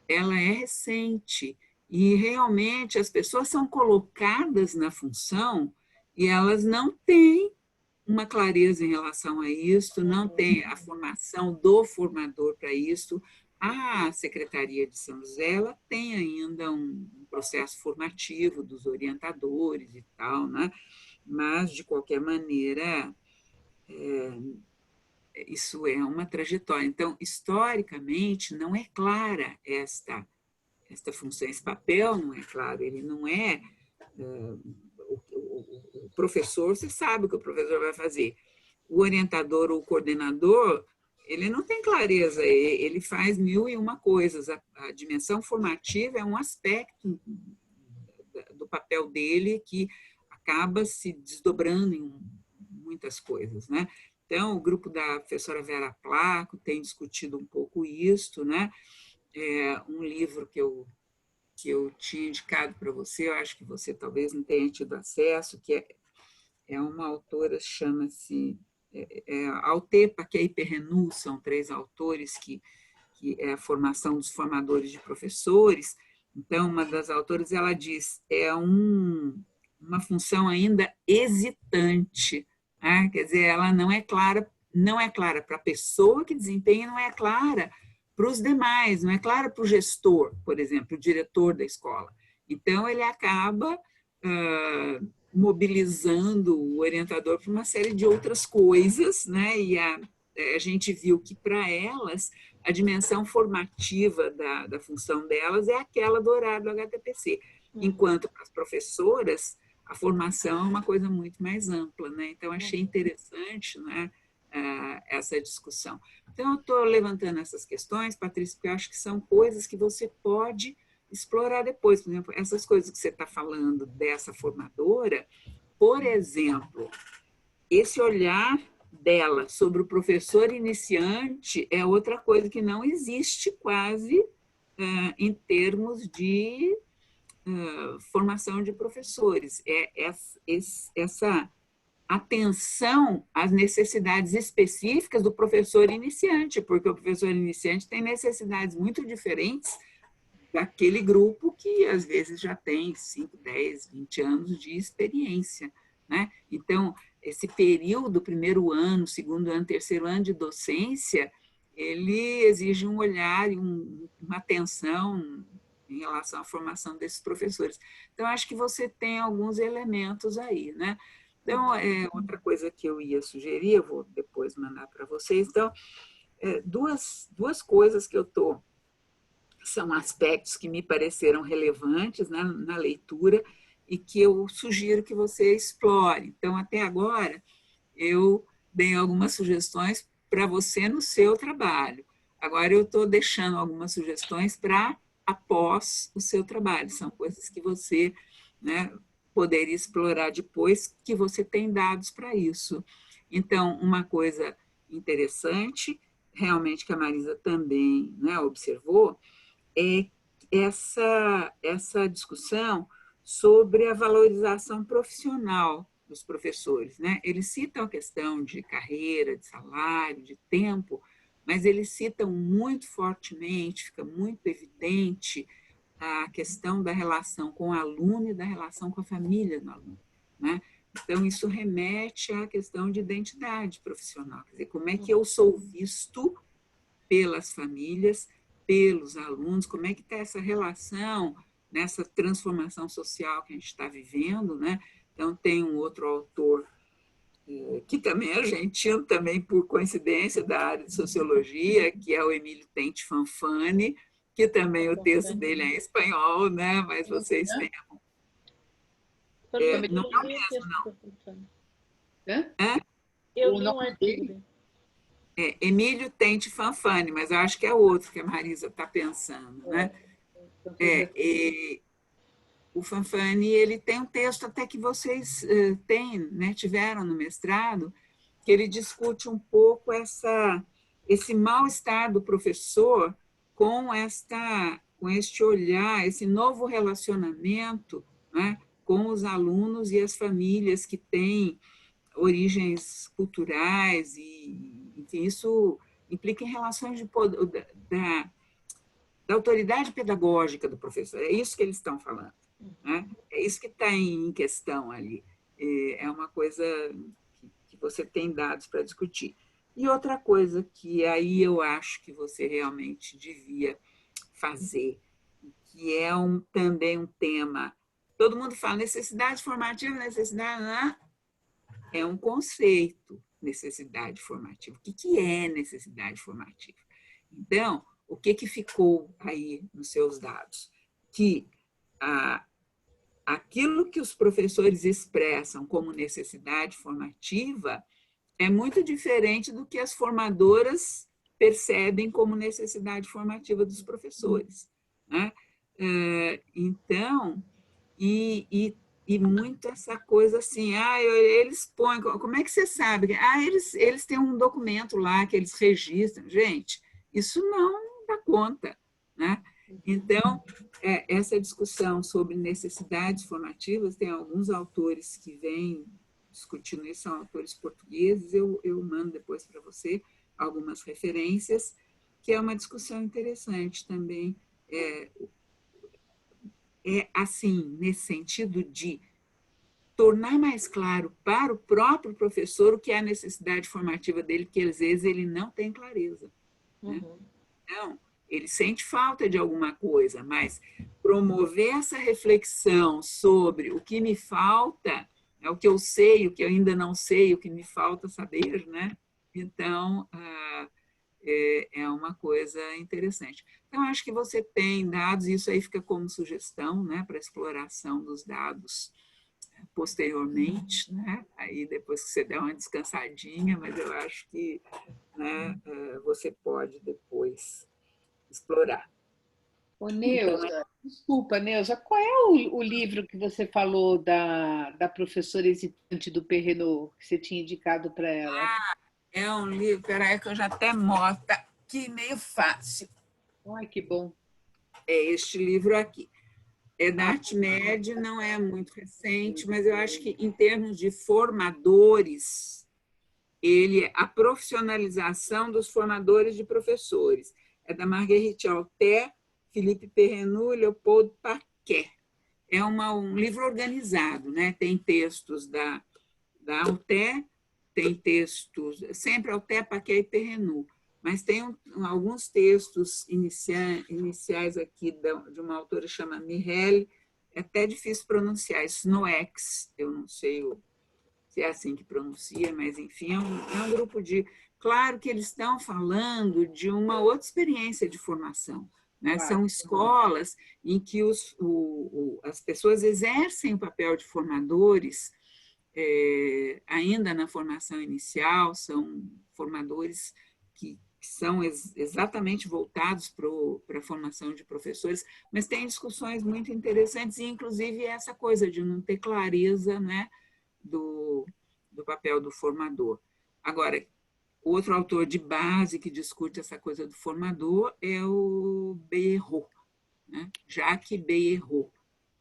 ela é recente, e realmente as pessoas são colocadas na função e elas não têm uma clareza em relação a isso, não tem a formação do formador para isso. A Secretaria de São José, ela tem ainda um processo formativo dos orientadores e tal, né? Mas, de qualquer maneira, isso é uma trajetória. Então, historicamente, não é clara esta função, esse papel não é claro, ele não é... O professor, você sabe o que o professor vai fazer. O orientador ou o coordenador, ele não tem clareza, ele faz 1001 coisas. A dimensão formativa é um aspecto do papel dele que acaba se desdobrando em muitas coisas, né? Então, o grupo da professora Vera Placo tem discutido um pouco isso, né? Um livro que eu tinha indicado para você, eu acho que você talvez não tenha tido acesso, que é uma autora, chama-se Altepa, que é Hiperrenu, são 3 autores que é a formação dos formadores de professores. Então, uma das autoras, ela diz, uma função ainda hesitante, né? Quer dizer, ela não é clara para a pessoa que desempenha, não é clara para os demais, não é clara para o gestor, por exemplo, o diretor da escola. Então, ele acaba mobilizando o orientador para uma série de outras coisas, né? E a gente viu que, para elas, a dimensão formativa da função delas é aquela do horário do HTPC, enquanto para as professoras, a formação é uma coisa muito mais ampla, né? Então, achei interessante, né, essa discussão. Então, eu estou levantando essas questões, Patrícia, porque eu acho que são coisas que você pode explorar depois. Por exemplo, essas coisas que você está falando dessa formadora, por exemplo, esse olhar dela sobre o professor iniciante é outra coisa que não existe quase em termos de formação de professores. Essa atenção às necessidades específicas do professor iniciante, porque o professor iniciante tem necessidades muito diferentes daquele grupo que, às vezes, já tem 5, 10, 20 anos de experiência, né? Então, esse período, primeiro ano, segundo ano, terceiro ano de docência, ele exige um olhar e uma atenção em relação à formação desses professores. Então, acho que você tem alguns elementos aí, né? Então, outra coisa que eu ia sugerir, eu vou depois mandar para vocês. Então, duas coisas que eu estou são aspectos que me pareceram relevantes, né, na leitura e que eu sugiro que você explore. Então, até agora, eu dei algumas sugestões para você no seu trabalho. Agora, eu estou deixando algumas sugestões para após o seu trabalho. São coisas que você, né, poderia explorar depois, que você tem dados para isso. Então, uma coisa interessante, realmente, que a Marisa também, né, observou, é essa discussão sobre a valorização profissional dos professores, né? Eles citam a questão de carreira, de salário, de tempo, mas eles citam muito fortemente, fica muito evidente a questão da relação com o aluno e da relação com a família do aluno, né? Então, isso remete à questão de identidade profissional, quer dizer, como é que eu sou visto pelas famílias, pelos alunos, como é que está essa relação nessa transformação social que a gente está vivendo, né? Então, tem um outro autor, que também é argentino, também por coincidência, da área de sociologia, que é o Emílio Tente Fanfani, que também o texto dele é em espanhol, né? Mas vocês têm... não é o mesmo, não. Eu li um artigo dele. Emílio Tente Fanfani, mas eu acho que é outro que a Marisa está pensando, né? O Fanfani, ele tem um texto até que vocês né, tiveram no mestrado, que ele discute um pouco esse mal-estar do professor com este olhar, esse novo relacionamento, né, com os alunos e as famílias que têm origens culturais, e enfim, isso implica em relações de poder, da autoridade pedagógica do professor. É isso que eles estão falando, né? É isso que está em questão ali. É uma coisa que você tem dados para discutir. E outra coisa que aí eu acho que você realmente devia fazer, que é também um tema, todo mundo fala necessidade formativa, necessidade, né? É um conceito, necessidade formativa. O que é necessidade formativa? Então, o que ficou aí nos seus dados? Que aquilo que os professores expressam como necessidade formativa é muito diferente do que as formadoras percebem como necessidade formativa dos professores, né? Então, e muito essa coisa assim, eles põem, como é que você sabe? Eles têm um documento lá que eles registram. Gente, isso não dá conta, né? Então, essa discussão sobre necessidades formativas, tem alguns autores que vêm discutindo isso, são autores portugueses, eu mando depois para você algumas referências, que é uma discussão interessante também, assim, nesse sentido de tornar mais claro para o próprio professor o que é a necessidade formativa dele, porque às vezes ele não tem clareza, né? Então, ele sente falta de alguma coisa, mas promover essa reflexão sobre o que me falta, o que eu sei, o que eu ainda não sei, o que me falta saber, né? Então, é uma coisa interessante. Então, acho que você tem dados, e isso aí fica como sugestão, né, para exploração dos dados posteriormente, né? Aí depois que você der uma descansadinha, mas eu acho que, né, você pode depois explorar. Ô, Neuza, desculpa, Neuza, qual é o livro que você falou da professora hesitante do Perrenot, que você tinha indicado para ela? É um livro, peraí que eu já até mostro, aqui meio fácil. Ai, que bom. É este livro aqui. É da ArtMed, não é muito recente, mas eu acho que, em termos de formadores, a profissionalização dos formadores de professores. É da Marguerite Alter, Philippe Perrenot e Leopoldo Paquet. É um livro organizado, né? Tem textos da Alter, tem textos, sempre Alter, Paquet e Perrenot, mas tem alguns textos iniciais aqui de uma autora que chama Mireille, é até difícil pronunciar, Snoex, eu não sei se é assim que pronuncia, mas enfim, é um grupo de... Claro que eles estão falando de uma outra experiência de formação, né? São escolas em que as pessoas exercem o papel de formadores, ainda na formação inicial, são formadores que são exatamente voltados para a formação de professores, mas tem discussões muito interessantes, e inclusive essa coisa de não ter clareza, né, do papel do formador. Agora, outro autor de base que discute essa coisa do formador é o Bejerot, né? Jacques Bejerot.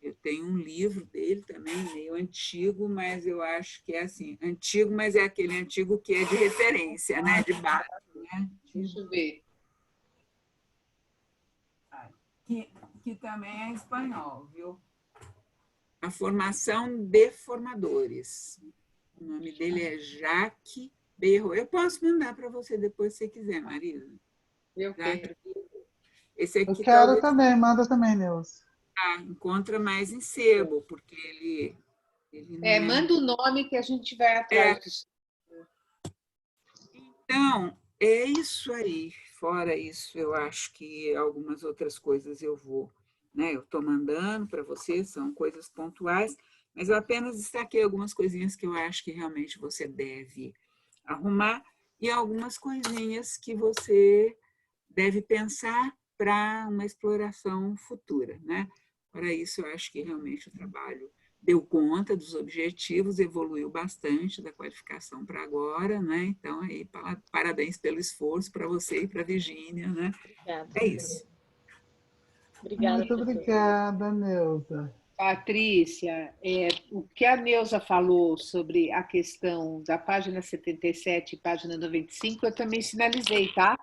Eu tenho um livro dele também, meio antigo, mas eu acho que é assim, antigo, mas é aquele antigo que é de referência, né? De base. Né? Deixa eu ver. Que também é espanhol, viu? A formação de formadores. O nome dele é Jacques Bejerot. Eu posso mandar para você depois, se você quiser, Marisa. Eu quero. Esse aqui eu quero também, manda também, Neuza. Encontra mais em sebo, porque ele não manda o nome que a gente vai atrás. Então, é isso aí. Fora isso, eu acho que algumas outras coisas eu vou, né? Eu estou mandando para você, são coisas pontuais, mas eu apenas destaquei algumas coisinhas que eu acho que realmente você deve arrumar e algumas coisinhas que você deve pensar para uma exploração futura, né? Para isso, eu acho que realmente o trabalho deu conta dos objetivos, evoluiu bastante da qualificação para agora, né? Então, aí, parabéns pelo esforço para você e para a Virgínia, né? Obrigada. É isso. Obrigada. Muito obrigada, Neuza. Patrícia, o que a Neuza falou sobre a questão da página 77 e página 95, eu também sinalizei, tá?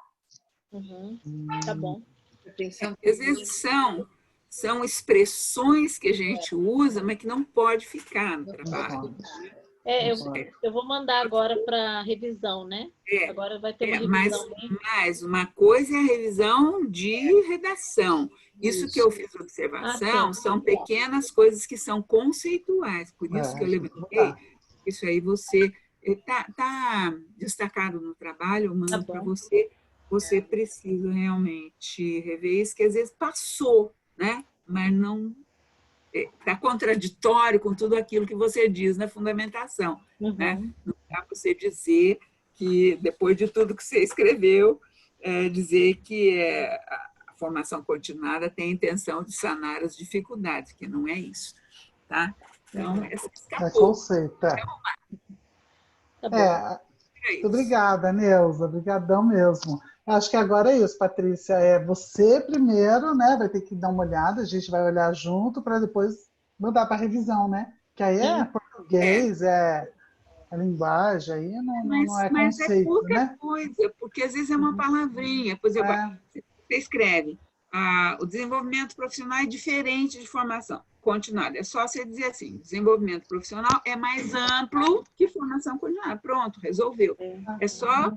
Uhum. Tá bom. Atenção. Às vezes são expressões que a gente usa, mas que não pode ficar no trabalho. Eu vou mandar agora para revisão, né? Agora vai ter uma revisão. Mas uma coisa é a revisão de redação. Isso que eu fiz observação são pequenas coisas que são conceituais. Por isso que eu levantei. Isso aí você está destacado no trabalho, eu mando para você. Você precisa realmente rever isso, que às vezes passou, né? Mas não está contraditório com tudo aquilo que você diz na fundamentação. Né? Não dá para você dizer que, depois de tudo que você escreveu, dizer que a formação continuada tem a intenção de sanar as dificuldades, que não é isso. Tá? Então, essa escapou. É conceito, Tá bom. Muito obrigada, Neuza. Obrigadão mesmo. Acho que agora é isso, Patrícia. Você primeiro, né? Vai ter que dar uma olhada, a gente vai olhar junto para depois mandar para revisão, né? Que aí é português, é linguagem, aí não é mas conceito, é pouca né? coisa, porque às vezes é uma palavrinha. Por exemplo, você escreve, o desenvolvimento profissional é diferente de formação continuada. É só você dizer assim, desenvolvimento profissional é mais amplo que formação continuada. Pronto, resolveu. É só...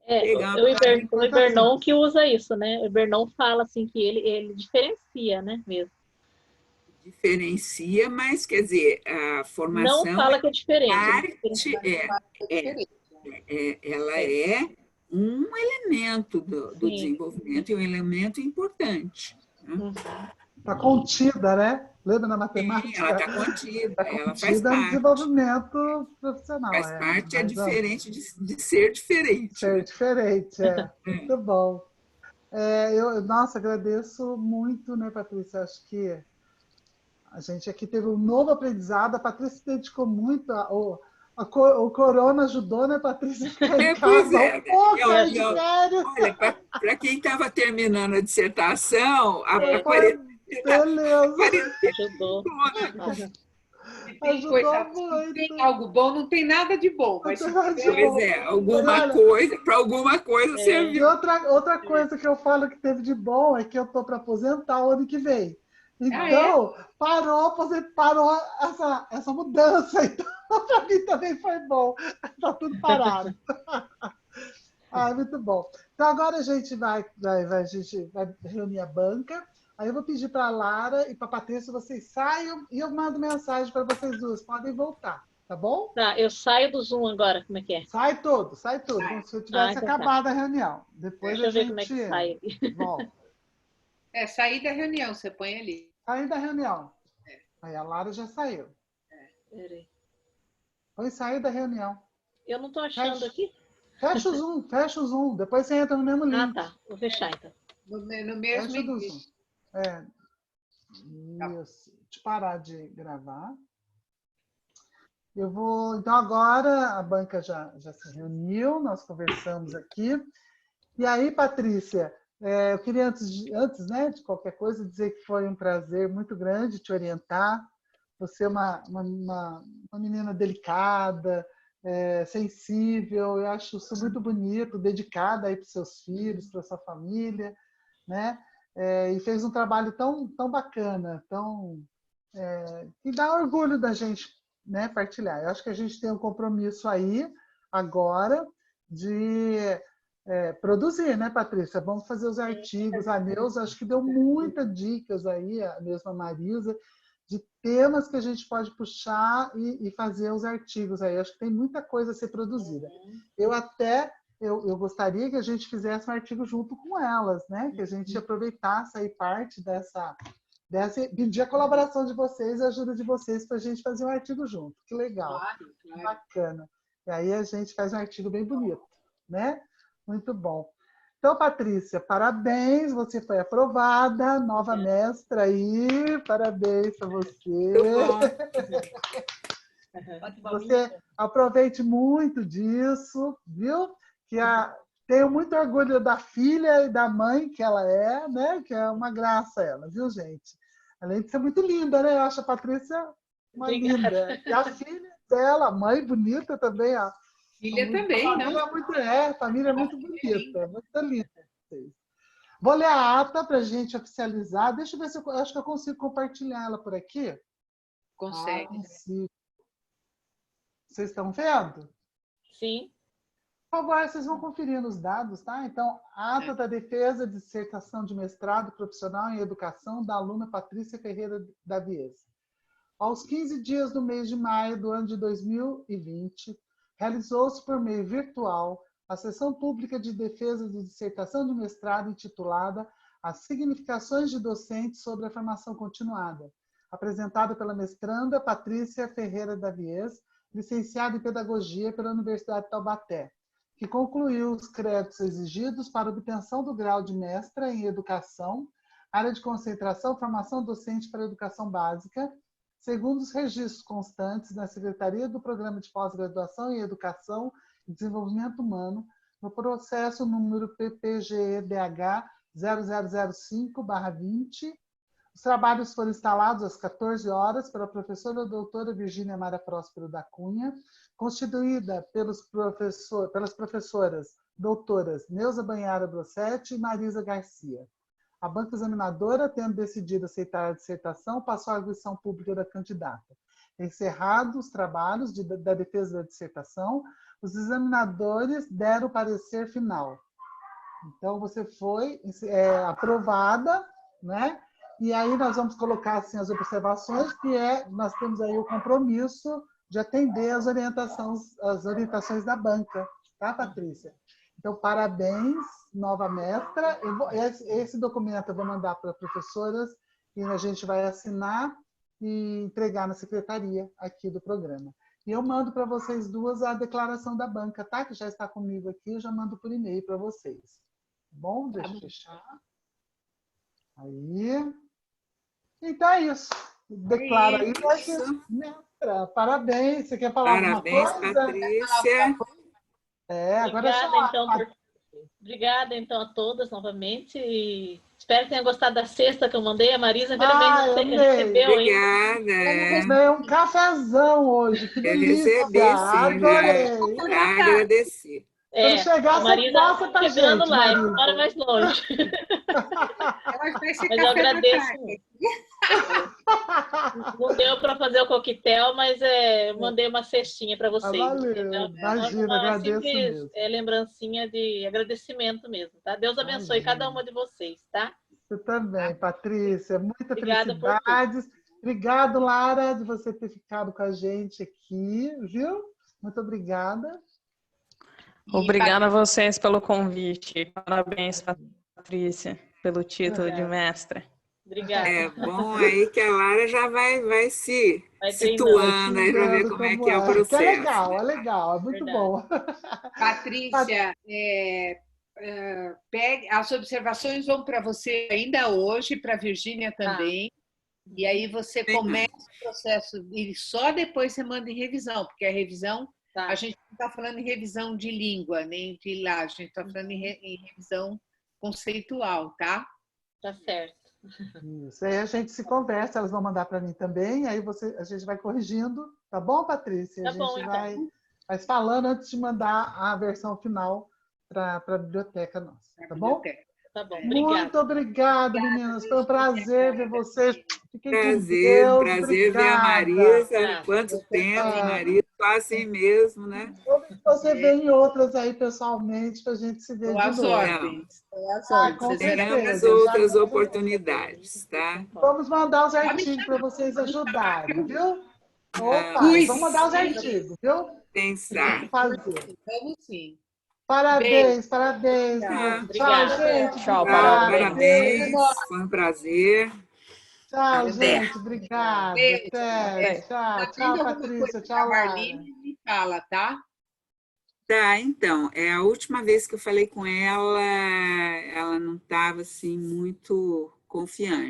O Ibernon que usa isso, né? O Ibernon fala assim que ele diferencia, né? Mesmo. Diferencia, mas quer dizer, a formação... Não fala que é diferente. Ela é um elemento do desenvolvimento e um elemento importante. Está contida, né? Lembra na matemática? Sim, ela está contida. Ela faz parte. No desenvolvimento profissional. Faz parte, é diferente de ser diferente. Ser diferente, Muito bom. Nossa, agradeço muito, né, Patrícia? Acho que a gente aqui teve um novo aprendizado. A Patrícia se dedicou muito. O corona ajudou, né, Patrícia? Ficar em casa Olha, para quem estava terminando a dissertação, a quarentena... Beleza. Ajudou. Ajudou muito. Tem algo bom, não tem nada de bom. Mas para alguma coisa serviu. E outra coisa que eu falo que teve de bom é que eu estou para aposentar o ano que vem. Então, parou essa mudança. Então, para mim também foi bom. Está tudo parado. Muito bom. Então, agora a gente vai reunir a banca. Aí eu vou pedir para a Lara e para a Patrícia, vocês saiam e eu mando mensagem para vocês duas. Podem voltar, tá bom? Tá, eu saio do Zoom agora, como é que é? Sai tudo. Como se eu tivesse acabado a reunião. Depois Deixa eu ver como é que sai. volta. Sair da reunião, você põe ali. Sair da reunião. Aí a Lara já saiu. Peraí. Põe sair da reunião. Eu não estou achando aqui. Fecha o Zoom. Depois você entra no mesmo link. Ah, tá. Vou fechar, então. No mesmo Fecha do início. Zoom. Isso. Deixa eu parar de gravar. Eu vou... Então, agora a banca já se reuniu, nós conversamos aqui. E aí, Patrícia, eu queria, antes, né, de qualquer coisa, dizer que foi um prazer muito grande te orientar. Você é uma menina delicada, sensível, eu acho isso muito bonito, dedicada aí para os seus filhos, para a sua família, né? E fez um trabalho tão bacana, que dá orgulho da gente, né, partilhar. Eu acho que a gente tem um compromisso aí, agora, de produzir, né, Patrícia? Vamos fazer os artigos. A Neuza, acho que deu muitas dicas aí, a mesma Marisa, de temas que a gente pode puxar e fazer os artigos aí. Acho que tem muita coisa a ser produzida. Eu gostaria que a gente fizesse um artigo junto com elas, né? Que a gente aproveitasse aí parte dessa pedir a colaboração de vocês, a ajuda de vocês para a gente fazer um artigo junto. Que legal, Claro. bacana. E aí a gente faz um artigo bem bonito, né? Muito bom. Então, Patrícia, parabéns, você foi aprovada, nova mestra aí, parabéns para você. Você aproveite muito disso, viu? Tenho muito orgulho da filha e da mãe que ela é, né? Que é uma graça ela, viu, gente? Além de ser muito linda, né? Eu acho a Patrícia uma linda. E a filha dela, mãe bonita também, ó. Filha também, família é muito bonita, muito linda. Vou ler a ata para a gente oficializar. Deixa eu ver se eu acho que eu consigo compartilhar ela por aqui. Consegue. Consigo. Vocês estão vendo? Sim. Por favor, vocês vão conferindo os dados, tá? Então, ata da defesa de dissertação de mestrado profissional em educação da aluna Patrícia Ferreira da Vies. Aos 15 dias do mês de maio do ano de 2020, realizou-se por meio virtual a sessão pública de defesa de dissertação de mestrado intitulada As Significações de Docentes sobre a Formação Continuada, apresentada pela mestranda Patrícia Ferreira da Vies, licenciada em Pedagogia pela Universidade de Taubaté, que concluiu os créditos exigidos para obtenção do grau de mestra em Educação, área de concentração, formação docente para Educação Básica, segundo os registros constantes na Secretaria do Programa de Pós-Graduação em Educação e Desenvolvimento Humano, no processo número PPGEDH 0005/20. Os trabalhos foram instalados às 14 horas pela professora doutora Virgínia Mara Próspero da Cunha, constituída pelas professoras doutoras Neuza Banhara Brossetti e Marisa Garcia. A banca examinadora, tendo decidido aceitar a dissertação, passou à arguição pública da candidata. Encerrados os trabalhos da defesa da dissertação, os examinadores deram o parecer final. Então, você foi aprovada, né? E aí nós vamos colocar assim, as observações, nós temos aí o compromisso de atender as orientações da banca, tá, Patrícia? Então, parabéns, nova mestra. Esse documento eu vou mandar para as professoras e a gente vai assinar e entregar na secretaria aqui do programa. E eu mando para vocês duas a declaração da banca, tá? Que já está comigo aqui, eu já mando por e-mail para vocês. Bom, deixa eu fechar. Aí. Então é isso. Declara aí. Parabéns. Você quer falar alguma coisa? Parabéns, Patrícia. Agora Obrigada, então, a todas novamente. E espero que tenham gostado da cesta que eu mandei. A Marisa, infelizmente, recebeu. Obrigada. Ganhei um cafezão hoje. Que delícia. Eu recebi, sim. Adorei. Agradeci. Quando chegar, a Marisa você passa pra chegando gente, lá, Marisa. mora mais longe. Mas eu agradeço. Não deu para fazer o coquetel, mas mandei uma cestinha para vocês. Valeu. Imagina, agradeço mesmo. Lembrancinha de agradecimento mesmo, tá? Deus abençoe cada uma de vocês, tá? Você também, Patrícia. Muitas felicidades. Obrigado, Lara, de você ter ficado com a gente aqui, viu? Muito obrigada. Obrigada a vocês pelo convite. Parabéns, Patrícia, pelo título de mestra. Obrigada. É bom aí que a Lara já vai se Vai situando aí para ver Entendendo como é que é o Que processo. é legal, é muito Verdade. bom. Patrícia, pegue, as observações vão para você ainda hoje, para a Virgínia também. E aí você começa o processo e só depois você manda em revisão, porque a revisão, a gente não está falando em revisão de língua, nem de lá, a gente está falando em revisão conceitual, tá? Tá certo. Isso, aí a gente se conversa, elas vão mandar para mim também, aí a gente vai corrigindo, tá bom, Patrícia? Tá A gente bom, então. vai falando antes de mandar a versão final para a biblioteca nossa, tá bom? Tá bom, Muito obrigada, meninas. Foi um prazer ver vocês. Fiquem com Prazer Deus. ver a Marisa. Quanto tempo, É. Marisa? Assim mesmo, né? Você vem em outras aí pessoalmente para a gente se ver de As novo. ordens. As ordens. Com Teremos certeza. outras oportunidades, tá? Vamos mandar os artigos para vocês ajudarem, viu? Opa, vamos mandar os artigos, viu? Pensar. Fazer. Vamos sim. Parabéns. Obrigada. Tchau, gente. Tchau, Obrigada. Parabéns. Foi um prazer. Tchau, Até. gente. Obrigada. Beijo. Até. Tchau, Patrícia. Tchau, Lara. Marlene, me fala, tá? Tá, então, a última vez que eu falei com ela, ela não estava assim muito confiante.